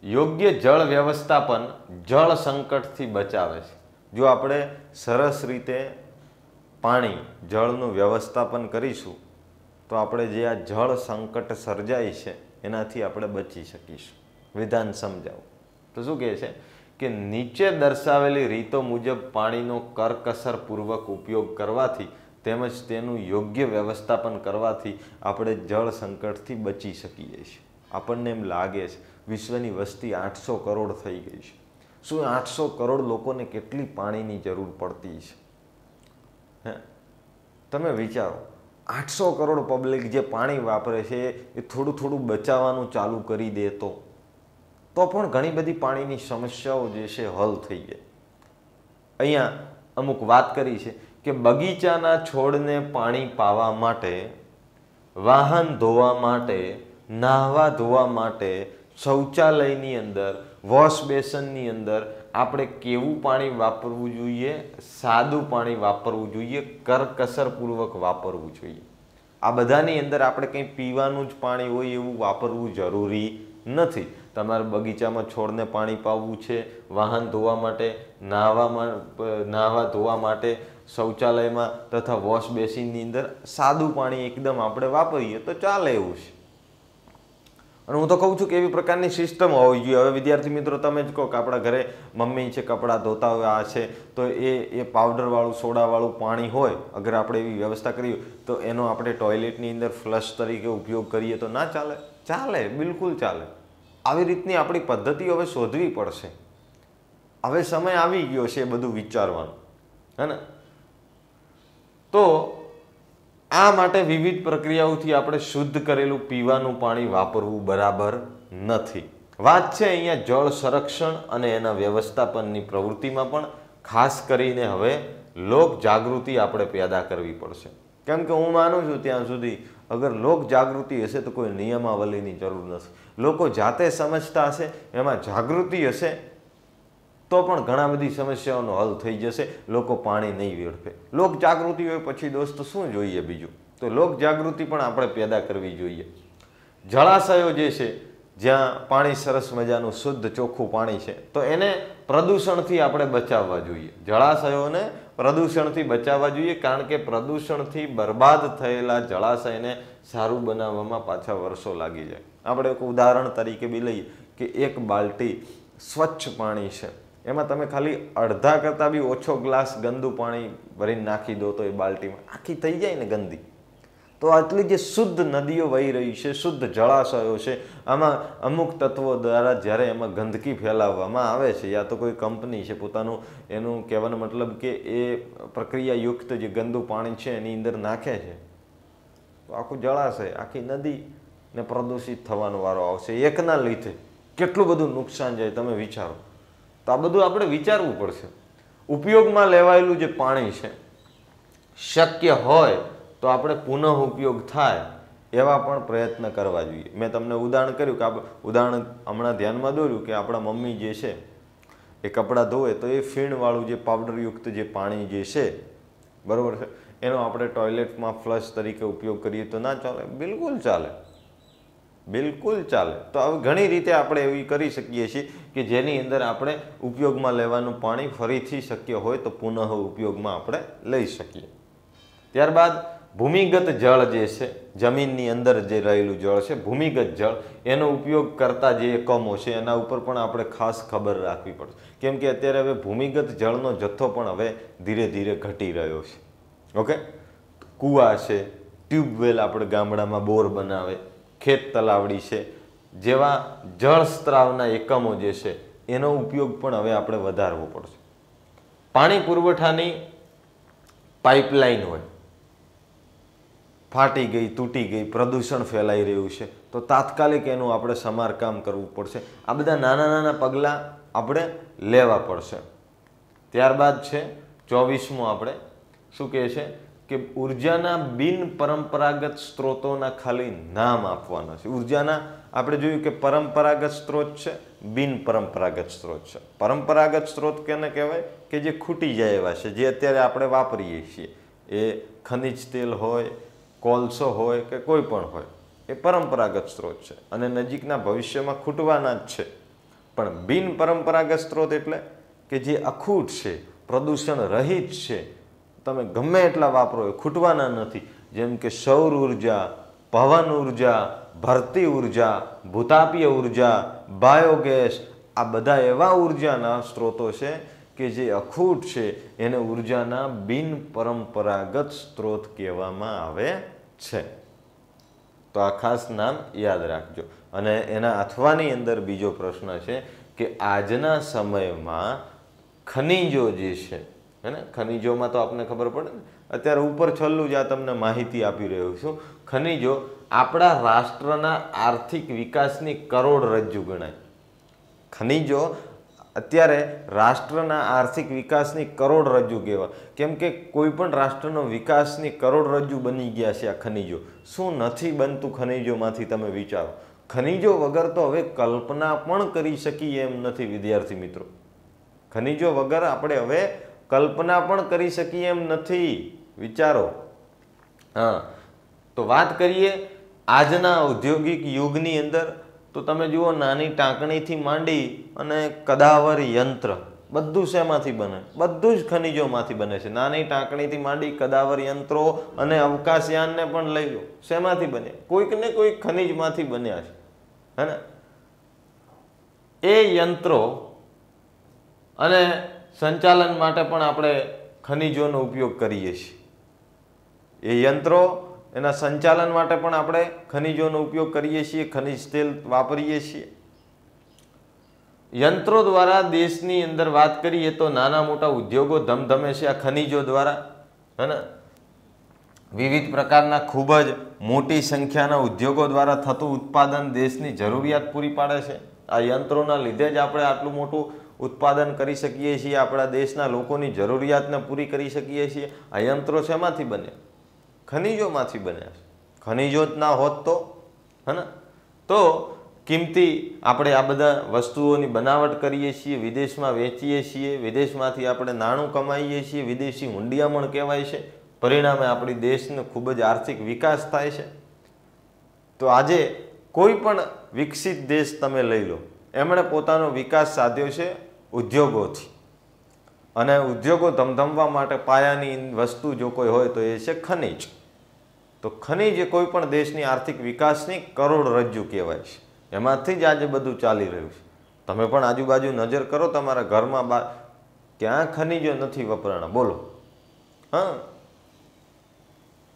યોગ્ય જળ વ્યવસ્થાપન જળ સંકટથી બચાવે છે. જો આપણે સરસ રીતે પાણી, જળનું વ્યવસ્થાપન કરીશું તો આપણે જે આ જળ સંકટ સર્જાય છે એનાથી આપણે બચી શકીશું. વિધાન સમજાવો તો શું કહે છે કે નીચે દર્શાવેલી રીતો મુજબ પાણીનો કરકસરપૂર્વક ઉપયોગ કરવાથી તેમજ તેનું યોગ્ય વ્યવસ્થાપન કરવાથી આપણે જળ સંકટથી બચી શકીએ છીએ. આપણને એમ લાગે છે વિશ્વની વસ્તી 800 કરોડ થઈ ગઈ છે. શું 800 કરોડ લોકોને કેટલી પાણીની જરૂર પડતી છે? હે, તમે વિચારો. 800 કરોડ પબ્લિક જે પાણી વાપરે છે એ થોડું થોડું બચાવવાનું ચાલુ કરી દે તો પણ ઘણી બધી પાણીની સમસ્યાઓ જે છે હલ થઈ જાય. અહીંયા અમુક વાત કરી છે કે બગીચાના છોડને પાણી પાવા માટે વાહન ધોવા માટે, નાહવા ધોવા માટે, શૌચાલયની અંદર, વોશ બેસનની અંદર આપણે કેવું પાણી વાપરવું જોઈએ? સાદું પાણી વાપરવું જોઈએ, કરકસરપૂર્વક વાપરવું જોઈએ. આ બધાની અંદર આપણે કંઈ પીવાનું જ પાણી હોય એવું વાપરવું જરૂરી નથી. તમારે બગીચામાં છોડને પાણી પાવવું છે, વાહન ધોવા માટે, નાહવા ધોવા માટે, શૌચાલયમાં તથા વોશ બેસિનની અંદર સાદું પાણી એકદમ આપણે વાપરીએ તો ચાલે એવું છે. અને હું તો કહું છું કે એવી પ્રકારની સિસ્ટમ હોવી જોઈએ. હવે વિદ્યાર્થી મિત્રો તમે જ કહો કે આપણા ઘરે મમ્મી છે કપડાં ધોતા હોય આ છે તો એ પાવડરવાળું સોડાવાળું પાણી હોય, અગર આપણે એવી વ્યવસ્થા કરીએ તો એનો આપણે ટોયલેટની અંદર ફ્લશ તરીકે ઉપયોગ કરીએ તો ના ચાલે? ચાલે, બિલકુલ ચાલે. આવી રીતની આપણી પદ્ધતિ હવે શોધવી પડશે. હવે સમય આવી ગયો છે એ બધું વિચારવાનું, હે ને? તો આ માટે વિવિધ પ્રક્રિયાઓથી આપણે શુદ્ધ કરેલું પીવાનું પાણી વાપરવું બરાબર નથી. વાત છે અહીંયા જળ સંરક્ષણ અને એના વ્યવસ્થાપનની પ્રવૃત્તિમાં પણ ખાસ કરીને હવે લોક જાગૃતિ આપણે પેદા કરવી પડશે. કેમ કે હું માનું છું ત્યાં સુધી અગર લોક જાગૃતિ હશે તો કોઈ નિયમાવલીની જરૂર નથી. લોકો જાતે સમજતા હશે, એમાં જાગૃતિ હશે તો પણ ઘણા બધી સમસ્યાઓનો હલ થઈ જશે. લોકો પાણી નહીં વેડફે. લોક જાગૃતિ હોય પછી દોસ્ત શું જોઈએ બીજું? તો લોક જાગૃતિ પણ આપણે પેદા કરવી જોઈએ. જળાશયો જે છે જ્યાં પાણી સરસ મજાનું શુદ્ધ ચોખ્ખું પાણી છે તો એને પ્રદૂષણથી આપણે બચાવવા જોઈએ. જળાશયોને પ્રદૂષણથી બચાવવા જોઈએ, કારણ કે પ્રદૂષણથી બરબાદ થયેલા જળાશયને સારું બનાવવામાં પાછા વર્ષો લાગી જાય. આપણે એક ઉદાહરણ તરીકે બી લઈએ કે એક બાલટી સ્વચ્છ પાણી છે, એમાં તમે ખાલી અડધા કરતાં બી ઓછો ગ્લાસ ગંદુ પાણી ભરીને નાખી દો તો એ બાલટીમાં આખી થઈ જાય ને ગંદી. તો આટલી જે શુદ્ધ નદીઓ વહી રહી છે, શુદ્ધ જળાશયો છે, આમાં અમુક તત્વો દ્વારા જ્યારે એમાં ગંદકી ફેલાવવામાં આવે છે, યા તો કોઈ કંપની છે પોતાનું એનું કહેવાનો મતલબ કે એ પ્રક્રિયાયુક્ત જે ગંદુ પાણી છે એની અંદર નાખે છે, તો આખું જળાશય, આખી નદીને પ્રદૂષિત થવાનો વારો આવશે. એકના લીધે કેટલું બધું નુકસાન જાય તમે વિચારો. તો આ બધું આપણે વિચારવું પડશે. ઉપયોગમાં લેવાયેલું જે પાણી છે શક્ય હોય તો આપણે પુનઃ ઉપયોગ થાય એવા પણ પ્રયત્ન કરવા જોઈએ. મેં તમને ઉદાહરણ કર્યું કે ઉદાહરણ હમણાં ધ્યાનમાં દોર્યું કે આપણા મમ્મી જે છે એ કપડાં ધોવે તો એ ફીણવાળું જે પાવડરયુક્ત જે પાણી જે છે, બરાબર છે, એનો આપણે ટોયલેટમાં ફ્લશ તરીકે ઉપયોગ કરીએ તો ના ચાલે? બિલકુલ ચાલે, બિલકુલ ચાલે. તો હવે ઘણી રીતે આપણે એવી કરી શકીએ છીએ કે જેની અંદર આપણે ઉપયોગમાં લેવાનું પાણી ફરીથી શક્ય હોય તો પુનઃ ઉપયોગમાં આપણે લઈ શકીએ. ત્યારબાદ ભૂમિગત જળ જે છે, જમીનની અંદર જે રહેલું જળ છે, ભૂમિગત જળ, એનો ઉપયોગ કરતા જે એકમો છે એના ઉપર પણ આપણે ખાસ ખબર રાખવી પડશે. કેમ કે અત્યારે હવે ભૂમિગત જળનો જથ્થો પણ હવે ધીરે ધીરે ઘટી રહ્યો છે. ઓકે, કૂવા છે, ટ્યુબવેલ આપણે ગામડામાં બોર બનાવે, ખેત તલાવડી છે જેવા જળ સ્ત્રાવના એકમો જે છે એનો ઉપયોગ પણ હવે આપણે વધારવો પડશે. પાણી પુરવઠાની પાઇપલાઇન હોય, ફાટી ગઈ, તૂટી ગઈ, પ્રદૂષણ ફેલાઈ રહ્યું છે તો તાત્કાલિક એનું આપણે સમારકામ કરવું પડશે. આ બધા નાના નાના પગલાં આપણે લેવા પડશે. ત્યારબાદ છે 24મું, આપણે શું કહે છે કે ઉર્જાના બિન પરંપરાગત સ્ત્રોતોના ખાલી નામ આપવાના છે. ઉર્જાના આપણે જોયું કે પરંપરાગત સ્ત્રોત છે, બિન પરંપરાગત સ્ત્રોત છે. પરંપરાગત સ્ત્રોત કેને કહેવાય? કે જે ખૂટી જાય એવા છે, જે અત્યારે આપણે વાપરીએ છીએ. એ ખનિજ તેલ હોય, કોલસો હોય કે કોઈ પણ હોય, એ પરંપરાગત સ્ત્રોત છે અને નજીકના ભવિષ્યમાં ખૂટવાના જ છે. પણ બિન પરંપરાગત સ્ત્રોત એટલે કે જે અખૂટ છે, પ્રદૂષણ રહિત છે, તમે ગમે એટલા વાપરો એ ખૂટવાના નથી. જેમ કે સૌર ઉર્જા, પવન ઉર્જા, ભરતી ઉર્જા, ભૂતાપીય ઉર્જા, બાયોગેસ, આ બધા એવા ઉર્જાના સ્ત્રોતો છે કે જે અખૂટ છે, એને ઉર્જાના બિન પરંપરાગત સ્ત્રોત કહેવામાં આવે છે. તો આ ખાસ નામ યાદ રાખજો. અને એના અથવાની અંદર બીજો પ્રશ્ન છે કે આજના સમયમાં ખનિજો જે છે, હે ને, ખનિજોમાં તો આપણને ખબર પડે ને, અત્યારે ઉપર છેલ્લું જ આ તમને માહિતી આપી રહ્યો છું. ખનિજો આપણા રાષ્ટ્રના આર્થિક વિકાસની કરોડરજ્જુ ગણાય. ખનિજો અત્યારે રાષ્ટ્રના આર્થિક વિકાસની કરોડરજ્જુ કહેવાય, કેમ કે કોઈ પણ રાષ્ટ્રનો વિકાસની કરોડરજ્જુ બની ગયા છે આ ખનિજો. શું નથી બનતું ખનિજોમાંથી? તમે વિચારો. ખનિજો વગર તો હવે કલ્પના પણ કરી શકીએ એમ નથી વિદ્યાર્થી મિત્રો. ખનિજો વગર આપણે હવે કલ્પના પણ કરી શકીએ એમ નથી. વિચારો. હા, તો વાત કરીએ આજના ઔદ્યોગિક યુગની અંદર, તો તમે જુઓ નાની ટાંકણીથી માંડી અને કદાવર યંત્ર બધું શેમાંથી બને? બધું જ ખનિજોમાંથી બને છે. નાની ટાંકણીથી માંડી કદાવર યંત્રો અને અવકાશયાનને પણ લઈ લો, શેમાંથી બને? કોઈક ને કોઈક ખનિજમાંથી બન્યા છે, હે ને? એ યંત્રો અને સંચાલન માટે પણ આપણે ખનિજોનો ઉપયોગ કરીએ છીએ. એ યંત્રો એના સંચાલન માટે પણ આપણે ખનિજોનો ઉપયોગ કરીએ છીએ, ખનિજ તેલ વાપરીએ છીએ. યંત્રો દ્વારા દેશની અંદર વાત કરીએ તો નાના મોટા ઉદ્યોગો ધમધમે છે આ ખનિજો દ્વારા, હે ને? વિવિધ પ્રકારના ખૂબ જ મોટી સંખ્યાના ઉદ્યોગો દ્વારા થતું ઉત્પાદન દેશની જરૂરિયાત પૂરી પાડે છે. આ યંત્રોના લીધે જ આપણે આટલું મોટું ઉત્પાદન કરી શકીએ છીએ, આપણા દેશના લોકોની જરૂરિયાતને પૂરી કરી શકીએ છીએ. આ યંત્રો શેમાંથી બને? ખનિજોમાંથી બન્યા છે. ખનિજો જ ના હોત તો, હે ને, તો કિંમતી આપણે આ બધા વસ્તુઓની બનાવટ કરીએ છીએ, વિદેશમાં વેચીએ છીએ, વિદેશમાંથી આપણે નાણું કમાઈએ છીએ, વિદેશી હુંડિયામણ કહેવાય છે. પરિણામે આપણી દેશનો ખૂબ જ આર્થિક વિકાસ થાય છે. તો આજે કોઈ પણ વિકસિત દેશ તમે લઈ લો, એમણે પોતાનો વિકાસ સાધ્યો છે ઉદ્યોગોથી, અને ઉદ્યોગો ધમધમવા માટે પાયાની વસ્તુ જો કોઈ હોય તો એ છે ખનિજ. તો ખનિજ એ કોઈ પણ દેશની આર્થિક વિકાસની કરોડરજ્જુ કહેવાય છે. એમાંથી જ આજે બધું ચાલી રહ્યું છે. તમે પણ આજુબાજુ નજર કરો, તમારા ઘરમાં ક્યાં ખનિજો નથી વપરાણા? બોલો. હા,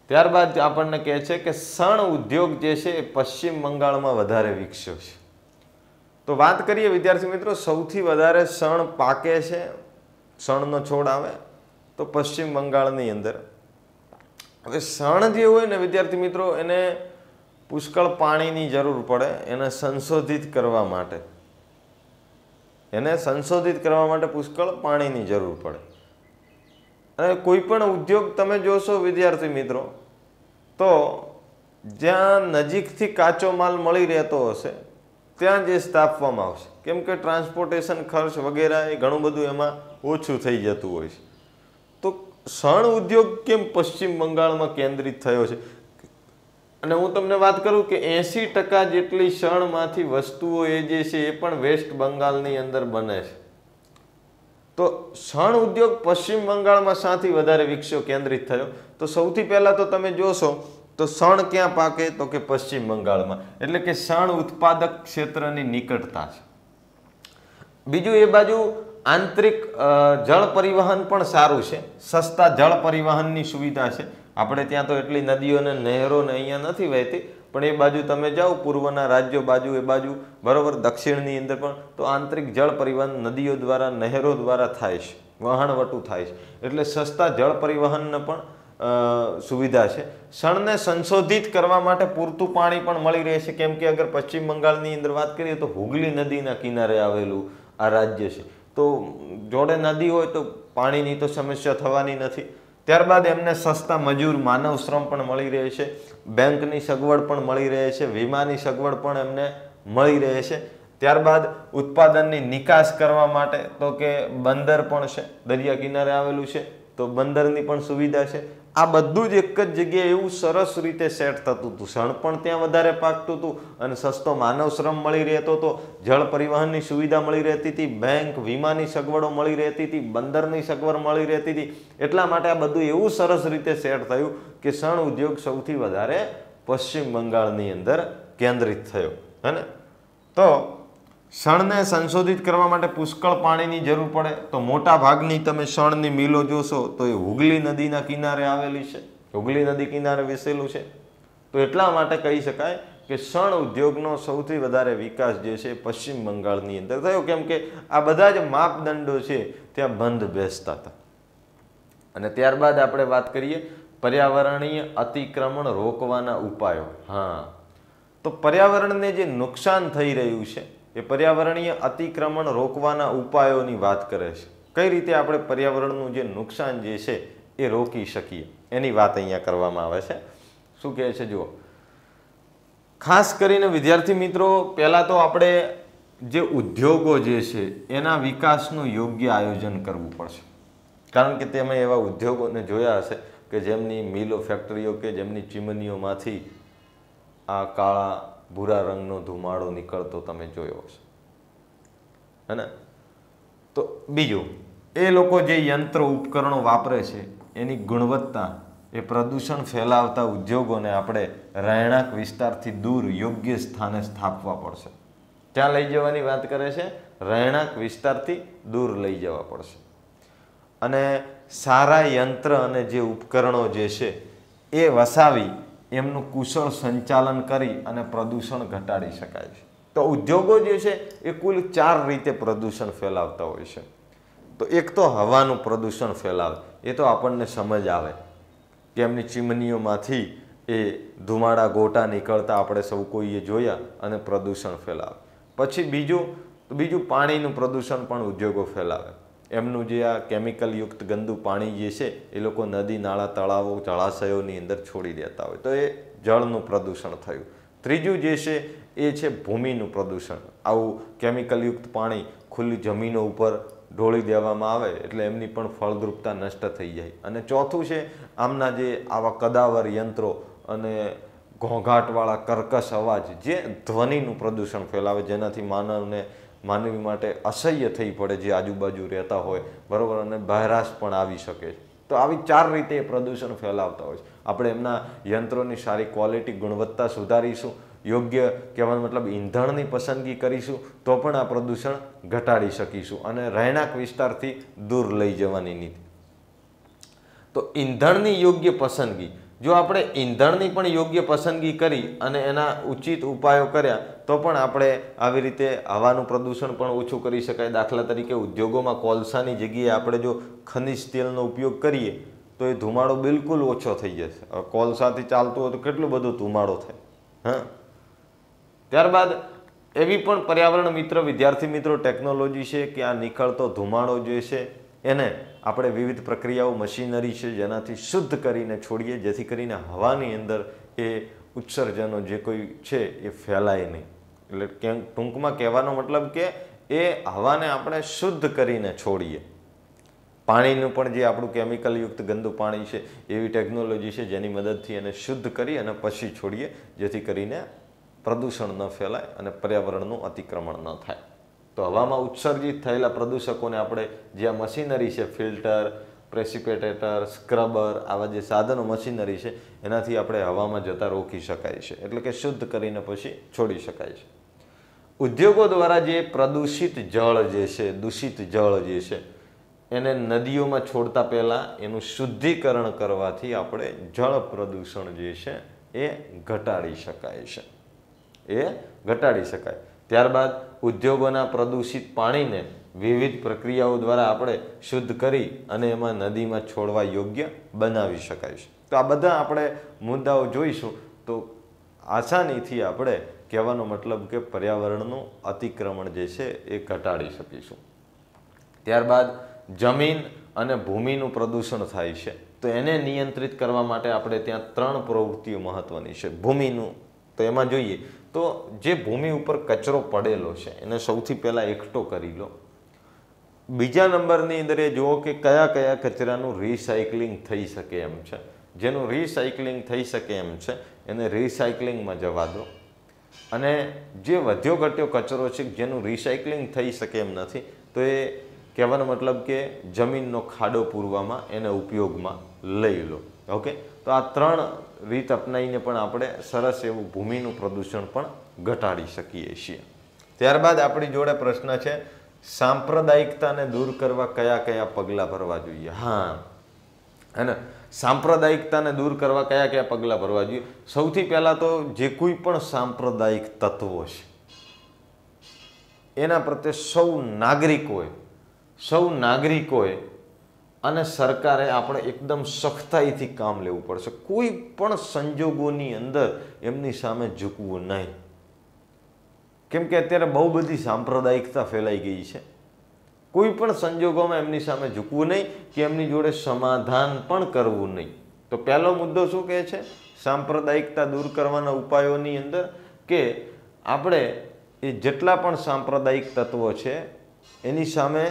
ત્યારબાદ આપણને કહે છે કે શણ ઉદ્યોગ જે છે એ પશ્ચિમ બંગાળમાં વધારે વિકસ્યો છે. તો વાત કરીએ વિદ્યાર્થી મિત્રો, સૌથી વધારે શણ પાકે છે, શણનો છોડ આવે તો પશ્ચિમ બંગાળની અંદર. હવે શણ જે હોય ને વિદ્યાર્થી મિત્રો, એને પુષ્કળ પાણીની જરૂર પડે એને સંશોધિત કરવા માટે. એને સંશોધિત કરવા માટે પુષ્કળ પાણીની જરૂર પડે. અને કોઈ પણ ઉદ્યોગ તમે જોશો વિદ્યાર્થી મિત્રો, તો જ્યાં નજીકથી કાચો માલ મળી રહેતો હશે ત્યાં જ એ સ્થાપવામાં આવશે, કેમ કે ટ્રાન્સપોર્ટેશન ખર્ચ વગેરે એ ઘણું બધું એમાં ઓછું થઈ જતું હોય છે. તો શણ ઉદ્યોગ કેમ પશ્ચિમ બંગાળમાં કેન્દ્રિત થયો છે? અને હું તમને વાત કરું કે 80% જેટલી શણમાંથી વસ્તુઓ એ જે છે એ પણ વેસ્ટ બંગાળની અંદર બને છે. તો શણ ઉદ્યોગ પશ્ચિમ બંગાળમાં શાથી વધારે વિકસ્યો, કેન્દ્રિત થયો? તો સૌથી પહેલાં તો તમે જોશો તો શણ ક્યાં પાકે? તો કે પશ્ચિમ બંગાળમાં. એટલે કે શણ ઉત્પાદક ક્ષેત્રની નિકટતા છે. બીજું, એ બાજુ આંતરિક જળ પરિવહન પણ સારું છે, સસ્તા જળ પરિવહનની સુવિધા છે. આપણે ત્યાં તો એટલી નદીઓ અને નહેરો ને અહીંયા નથી વહેતી, પણ એ બાજુ તમે જાઓ પૂર્વના રાજ્યો બાજુ, એ બાજુ બરોબર, દક્ષિણની અંદર પણ તો આંતરિક જળ પરિવહન નદીઓ દ્વારા, નહેરો દ્વારા થાય છે, વહાણવટું થાય છે. એટલે સસ્તા જળ પરિવહનને પણ સુવિધા છે. શણને સંશોધિત કરવા માટે પૂરતું પાણી પણ મળી રહે છે, કેમ કે અગર પશ્ચિમ બંગાળની અંદર વાત કરીએ તો હુગલી નદીના કિનારે આવેલું આ રાજ્ય છે. તો જોડે નદી હોય તો પાણીની તો સમસ્યા થવાની નથી. ત્યારબાદ એમને સસ્તા મજૂર, માનવ શ્રમ પણ મળી રહે છે, બેંકની સગવડ પણ મળી રહે છે, વીમાની સગવડ પણ એમને મળી રહે છે. ત્યારબાદ ઉત્પાદનની નિકાસ કરવા માટે તો કે બંદર પણ છે, દરિયા કિનારે આવેલું છે તો બંદરની પણ સુવિધા છે. આ બધું જ એક જ જગ્યાએ એવું સરસ રીતે સેટ થતું હતું. શણ પણ ત્યાં વધારે પાકતું હતું અને સસ્તો માનવ શ્રમ મળી રહેતો હતો, જળ પરિવહનની સુવિધા મળી રહેતી હતી, બેંક, વીમાની સગવડો મળી રહેતી હતી, બંદરની સગવડ મળી રહેતી હતી. એટલા માટે આ બધું એવું સરસ રીતે સેટ થયું કે શણ ઉદ્યોગ સૌથી વધારે પશ્ચિમ બંગાળની અંદર કેન્દ્રિત થયો. હે ને? તો શણને સંશોધિત કરવા માટે પુષ્કળ પાણીની જરૂર પડે. તો મોટા ભાગની તમે શણની મિલો જોશો તો એ હુગલી નદીના કિનારે આવેલી છે, હુગલી નદી કિનારે વસેલું છે. તો એટલા માટે કહી શકાય કે શણ ઉદ્યોગનો સૌથી વધારે વિકાસ જે છે પશ્ચિમ બંગાળની અંદર થયો, કેમ કે આ બધા જ માપદંડો છે ત્યાં બંધ બેસતા હતા. અને ત્યારબાદ આપણે વાત કરીએ પર્યાવરણીય અતિક્રમણ રોકવાના ઉપાયો. હા, તો પર્યાવરણને જે નુકસાન થઈ રહ્યું છે એ પર્યાવરણીય અતિક્રમણ રોકવાના ઉપાયોની વાત કરે છે. કઈ રીતે આપણે પર્યાવરણનું જે નુકસાન જે છે એ રોકી શકીએ એની વાત અહીંયા કરવામાં આવે છે. શું કહે છે જુઓ, ખાસ કરીને વિદ્યાર્થી મિત્રો, પહેલાં તો આપણે જે ઉદ્યોગો જે છે એના વિકાસનું યોગ્ય આયોજન કરવું પડશે. કારણ કે તમે એવા ઉદ્યોગોને જોયા હશે કે જેમની મિલો, ફેક્ટરીઓ કે જેમની ચીમનીઓમાંથી આ કાળા ભૂરા રંગનો ધુમાડો નીકળતો તમે જોયો હશે, હે ને? તો બીજું, એ લોકો જે યંત્ર ઉપકરણો વાપરે છે એની ગુણવત્તા, એ પ્રદૂષણ ફેલાવતા ઉદ્યોગોને આપણે રહેણાંક વિસ્તારથી દૂર યોગ્ય સ્થાને સ્થાપવા પડશે. ક્યાં લઈ જવાની વાત કરે છે? રહેણાંક વિસ્તારથી દૂર લઈ જવા પડશે. અને સારા યંત્ર અને જે ઉપકરણો જે છે એ વસાવી એમનું કુશળ સંચાલન કરી અને પ્રદૂષણ ઘટાડી શકાય છે. તો ઉદ્યોગો જે છે એ કુલ 4 રીતે પ્રદૂષણ ફેલાવતા હોય છે. તો એક તો હવાનું પ્રદૂષણ ફેલાવે, એ તો આપણને સમજ આવે કે એમની ચીમનીઓમાંથી એ ધુમાડા ગોટા નીકળતા આપણે સૌ કોઈએ જોયા અને પ્રદૂષણ ફેલાવે. પછી બીજું પાણીનું પ્રદૂષણ પણ ઉદ્યોગો ફેલાવે. એમનું જે આ કેમિકલયુક્ત ગંદુ પાણી જે છે એ લોકો નદી, નાળા, તળાવો, જળાશયોની અંદર છોડી દેતા હોય, તો એ જળનું પ્રદૂષણ થયું. ત્રીજું જે છે એ છે ભૂમિનું પ્રદૂષણ. આવું કેમિકલયુક્ત પાણી ખુલ્લી જમીનો ઉપર ઢોળી દેવામાં આવે એટલે એમની પણ ફળદ્રુપતા નષ્ટ થઈ જાય. અને ચોથું છે આમના જે આવા કદાવર યંત્રો અને ઘોંઘાટવાળા કર્કશ અવાજ જે ધ્વનિનું પ્રદૂષણ ફેલાવે, જેનાથી માનવી માટે અસહ્ય થઈ પડે જે આજુબાજુ રહેતા હોય, બરાબર, અને બહેરાશ પણ આવી શકે છે. તો આવી 4 રીતે એ પ્રદૂષણ ફેલાવતા હોય છે. આપણે એમના યંત્રોની સારી ક્વોલિટી, ગુણવત્તા સુધારીશું, યોગ્ય કહેવાનો મતલબ ઈંધણની પસંદગી કરીશું તો પણ આ પ્રદૂષણ ઘટાડી શકીશું. અને રહેણાંક વિસ્તારથી દૂર લઈ જવાની નીતિ. તો ઈંધણની યોગ્ય પસંદગી, જો આપણે ઈંધણની પણ યોગ્ય પસંદગી કરી અને એના ઉચિત ઉપાયો કર્યા તો પણ આપણે આવી રીતે હવાનું પ્રદૂષણ પણ ઓછું કરી શકાય. દાખલા તરીકે ઉદ્યોગોમાં કોલસાની જગ્યાએ આપણે જો ખનિજ તેલનો ઉપયોગ કરીએ તો એ ધુમાડો બિલકુલ ઓછો થઈ જશે. કોલસાથી ચાલતું હોય તો કેટલું બધું ધુમાડો થાય. હા, ત્યારબાદ એવી પણ પર્યાવરણ મિત્ર, વિદ્યાર્થી મિત્રો, ટેકનોલોજી છે કે આ નીકળતો ધુમાડો જે છે એને આપણે વિવિધ પ્રક્રિયાઓ, મશીનરી છે જેનાથી શુદ્ધ કરીને છોડીએ, જેથી કરીને હવાની અંદર એ ઉત્સર્જનો જે કોઈ છે એ ફેલાય નહીં. એટલે ટૂંકમાં કહેવાનો મતલબ કે એ હવાને આપણે શુદ્ધ કરીને છોડીએ. પાણીનું પણ જે આપણું કેમિકલયુક્ત ગંદુ પાણી છે એવી ટેકનોલોજી છે જેની મદદથી એને શુદ્ધ કરી અને પછી છોડીએ, જેથી કરીને પ્રદૂષણ ન ફેલાય અને પર્યાવરણનું અતિક્રમણ ન થાય. તો હવામાં ઉત્સર્જિત થયેલા પ્રદૂષકોને આપણે જે આ મશીનરી છે, ફિલ્ટર, પ્રેસિપિટેટર, સ્ક્રબર, આવા જે સાધનો, મશીનરી છે એનાથી આપણે હવામાં જતા રોકી શકાય છે. એટલે કે શુદ્ધ કરીને પછી છોડી શકાય છે. ઉદ્યોગો દ્વારા જે પ્રદૂષિત જળ જે છે, દૂષિત જળ જે છે એને નદીઓમાં છોડતા પહેલાં એનું શુદ્ધિકરણ કરવાથી આપણે જળ પ્રદૂષણ જે છે એ ઘટાડી શકાય છે. ત્યારબાદ ઉદ્યોગોના પ્રદૂષિત પાણીને વિવિધ પ્રક્રિયાઓ દ્વારા આપણે શુદ્ધ કરી અને એમાં નદીમાં છોડવા યોગ્ય બનાવી શકાય છે. તો આ બધા આપણે મુદ્દાઓ જોઈશું તો આસાનીથી આપણે કહેવાનો મતલબ કે પર્યાવરણનું અતિક્રમણ જે છે એ ઘટાડી શકીશું. ત્યારબાદ જમીન અને ભૂમિનું પ્રદૂષણ થાય છે, તો એને નિયંત્રિત કરવા માટે આપણે ત્યાં 3 પ્રવૃત્તિઓ મહત્વની છે. ભૂમિનું, તો એમાં જોઈએ તો જે ભૂમિ ઉપર કચરો પડેલો છે એને સૌથી પહેલાં એકઠો કરી લો. બીજા નંબરની અંદર એ જુઓ કે કયા કયા કચરાનું રિસાયકલિંગ થઈ શકે એમ છે. જેનું રિસાયકલિંગ થઈ શકે એમ છે એને રિસાયકલિંગમાં જવા દો. અને જે વધ્યો ઘટ્યો કચરો છે જેનું રિસાયકલિંગ થઈ શકે એમ નથી, તો એ કહેવાનો મતલબ કે જમીનનો ખાડો પૂરવામાં એને ઉપયોગમાં લઈ લો. ઓકે, તો આ 3 રીત અપનાવીને પણ આપણે સરસ એવું ભૂમિનું પ્રદૂષણ પણ ઘટાડી શકીએ છીએ. ત્યારબાદ આપણી જોડે પ્રશ્ન છે, સાંપ્રદાયિકતાને દૂર કરવા કયા કયા પગલાં ભરવા જોઈએ. હા, અને સાંપ્રદાયિકતાને દૂર કરવા કયા કયા પગલાં ભરવા જોઈએ? સૌથી પહેલાં તો જે કોઈ પણ સાંપ્રદાયિક તત્વો છે એના પ્રત્યે સૌ નાગરિકોએ અને સરકારે આપણે એકદમ સખ્તાઈથી કામ લેવું પડશે. કોઈ પણ સંજોગોની અંદર એમની સામે ઝૂકવું નહીં. કેમ કે અત્યારે બહુ બધી સાંપ્રદાયિકતા ફેલાઈ ગઈ છે. કોઈ પણ સંજોગોમાં એમની સામે ઝૂકવું નહીં કે એમની જોડે સમાધાન પણ કરવું નહીં. તો પહેલો મુદ્દો શું કહે છે? સાંપ્રદાયિકતા દૂર કરવાના ઉપાયોની અંદર કે આપણે એ જેટલા પણ સાંપ્રદાયિક તત્વો છે એની સામે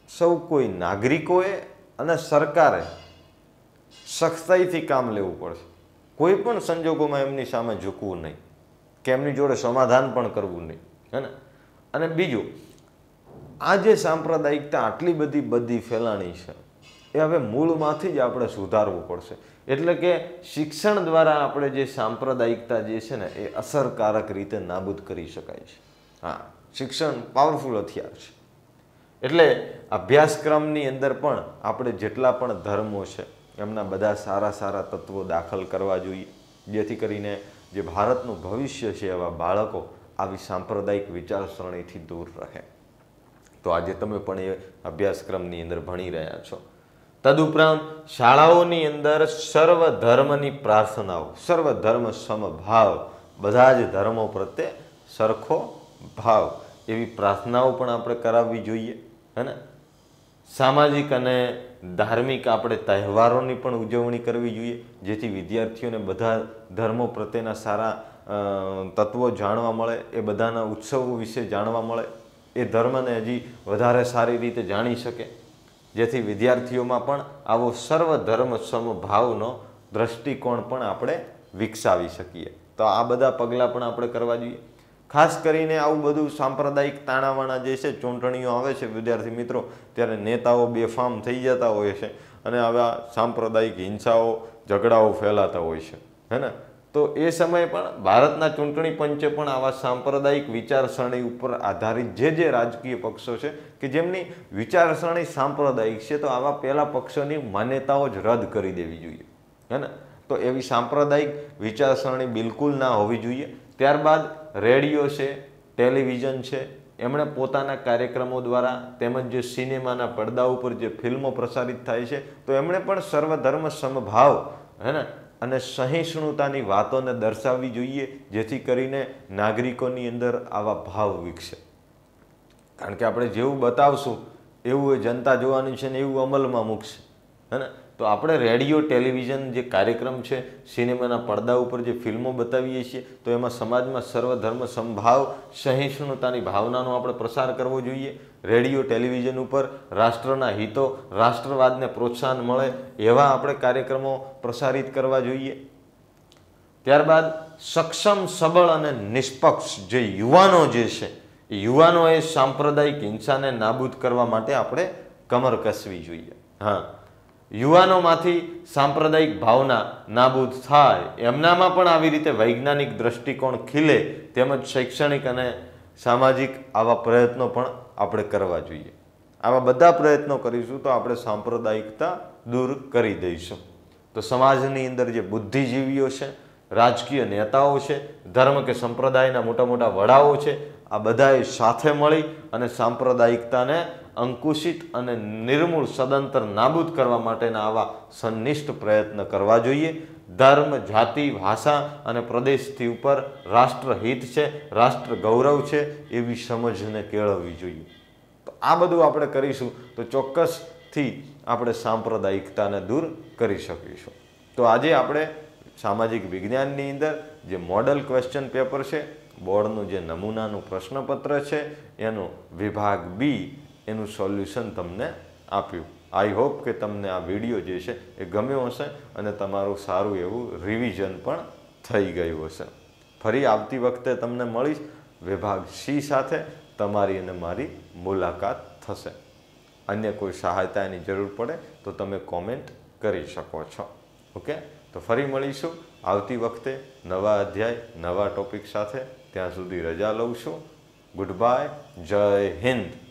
સૌ કોઈ નાગરિકોએ અને સરકારે સખ્તાઈથી કામ લેવું પડશે. કોઈ પણ સંજોગોમાં એમની સામે ઝૂકવું નહીં કે એમની જોડે સમાધાન પણ કરવું નહીં, હે ને. અને બીજું, આ જે સાંપ્રદાયિકતા આટલી બધી ફેલાણી છે એ હવે મૂળમાંથી જ આપણે સુધારવું પડશે. એટલે કે શિક્ષણ દ્વારા આપણે જે સાંપ્રદાયિકતા જે છે ને એ અસરકારક રીતે નાબૂદ કરી શકાય છે. હા, શિક્ષણ પાવરફુલ હથિયાર છે. એટલે અભ્યાસક્રમની અંદર પણ આપણે જેટલા પણ ધર્મો છે એમના બધા સારા તત્વો દાખલ કરવા જોઈએ, જેથી કરીને જે ભારતનું ભવિષ્ય છે એવા બાળકો આવી સાંપ્રદાયિક વિચારસરણીથી દૂર રહે. તો આજે તમે પણ એ અભ્યાસક્રમની અંદર ભણી રહ્યા છો. તદુપરાંત શાળાઓની અંદર સર્વધર્મની પ્રાર્થનાઓ, સર્વધર્મ સમભાવ, બધા જ ધર્મો પ્રત્યે સરખો ભાવ એવી પ્રાર્થનાઓ પણ આપણે કરાવવી જોઈએ, હે ને. સામાજિક અને ધાર્મિક આપણે તહેવારોની પણ ઉજવણી કરવી જોઈએ, જેથી વિદ્યાર્થીઓને બધા ધર્મો પ્રત્યેના સારા તત્વો જાણવા મળે, એ બધાના ઉત્સવો વિશે જાણવા મળે, એ ધર્મને હજી વધારે સારી રીતે જાણી શકે, જેથી વિદ્યાર્થીઓમાં પણ આવો સર્વધર્મ સમભાવનો દ્રષ્ટિકોણ પણ આપણે વિકસાવી શકીએ. તો આ બધા પગલાં પણ આપણે કરવા જોઈએ. ખાસ કરીને આવું બધું સાંપ્રદાયિક તાણાવાણા જે છે, ચૂંટણીઓ આવે છે વિદ્યાર્થી મિત્રો, ત્યારે નેતાઓ બેફામ થઈ જતા હોય છે અને આવા સાંપ્રદાયિક હિંસાઓ, ઝઘડાઓ ફેલાતા હોય છે, હે ને. તો એ સમયે પણ ભારતના ચૂંટણી પંચે પણ આવા સાંપ્રદાયિક વિચારસરણી ઉપર આધારિત જે રાજકીય પક્ષો છે કે જેમની વિચારસરણી સાંપ્રદાયિક છે, તો આવા પહેલા પક્ષોની માન્યતાઓ જ રદ કરી દેવી જોઈએ, હે ને. તો એવી સાંપ્રદાયિક વિચારસરણી બિલકુલ ના હોવી જોઈએ. ત્યારબાદ રેડિયો છે, ટેલિવિઝન છે, એમણે પોતાના કાર્યક્રમો દ્વારા તેમજ જે સિનેમાના પડદા ઉપર જે ફિલ્મો પ્રસારિત થાય છે, તો એમણે પણ સર્વધર્મ સમભાવ, હે ને, અને સહિષ્ણુતાની વાતોને દર્શાવવી જોઈએ, જેથી કરીને નાગરિકોની અંદર આવા ભાવ વિકસે. કારણ કે આપણે જેવું બતાવશું એવું એ જનતા જોવાની છે ને એવું અમલમાં મૂકશે, હે ને. તો આપણે રેડિયો, ટેલિવિઝન જે કાર્યક્રમ છે, સિનેમાના પડદા ઉપર જે ફિલ્મો બતાવીએ છીએ, તો એમાં સમાજમાં સર્વધર્મ સમભાવ, સહિષ્ણુતાની ભાવનાનો આપણે પ્રસાર કરવો જોઈએ. રેડિયો, ટેલિવિઝન ઉપર રાષ્ટ્રના હિતો, રાષ્ટ્રવાદને પ્રોત્સાહન મળે એવા આપણે કાર્યક્રમો પ્રસારિત કરવા જોઈએ. ત્યારબાદ સક્ષમ, સબળ અને નિષ્પક્ષ જે યુવાનો જે છે, એ યુવાનોએ સાંપ્રદાયિક હિંસાને નાબૂદ કરવા માટે આપણે કમર કસવી જોઈએ. હા, યુવાનોમાંથી સાંપ્રદાયિક ભાવના નાબૂદ થાય, એમનામાં પણ આવી રીતે વૈજ્ઞાનિક દ્રષ્ટિકોણ ખીલે, તેમજ શૈક્ષણિક અને સામાજિક આવા પ્રયત્નો પણ આપણે કરવા જોઈએ. આવા બધા પ્રયત્નો કરીશું તો આપણે સાંપ્રદાયિકતા દૂર કરી દઈશું. તો સમાજની અંદર જે બુદ્ધિજીવીઓ છે, રાજકીય નેતાઓ છે, ધર્મ કે સંપ્રદાયના મોટા વડાઓ છે, આ બધાએ સાથે મળી અને સાંપ્રદાયિકતાને અંકુશિત અને નિર્મૂળ સદંતર નાબૂદ કરવા માટેના આવા સંનિષ્ઠ પ્રયત્ન કરવા જોઈએ. ધર્મ, જાતિ, ભાષા અને પ્રદેશથી ઉપર રાષ્ટ્રહિત છે, રાષ્ટ્ર ગૌરવ છે એવી સમજને કેળવવી જોઈએ. તો આ બધું આપણે કરીશું તો ચોક્કસથી આપણે સાંપ્રદાયિકતાને દૂર કરી શકીશું. તો આજે આપણે સામાજિક વિજ્ઞાનની અંદર જે મોડલ ક્વેશ્ચન પેપર છે, બોર્ડનું જે નમૂનાનું પ્રશ્નપત્ર છે, એનું વિભાગ બી એનું સોલ્યુશન તમને આપ્યું. આઈ હોપ કે તમને આ વિડીયો જે છે એ ગમ્યો હશે અને તમારું સારું એવું રિવિઝન પણ થઈ ગયું હશે. ફરી આવતી વખતે તમને મળીશ વિભાગ સી સાથે. તમારી અને મારી મુલાકાત થશે. અન્ય કોઈ સહાયતાની જરૂર પડે તો તમે કોમેન્ટ કરી શકો છો. ઓકે, તો ફરી મળીશું આવતી વખતે નવા અધ્યાય, નવા ટોપિક સાથે. ત્યાં સુધી રજા લઉં છું. Good bye. જય હિન્દ.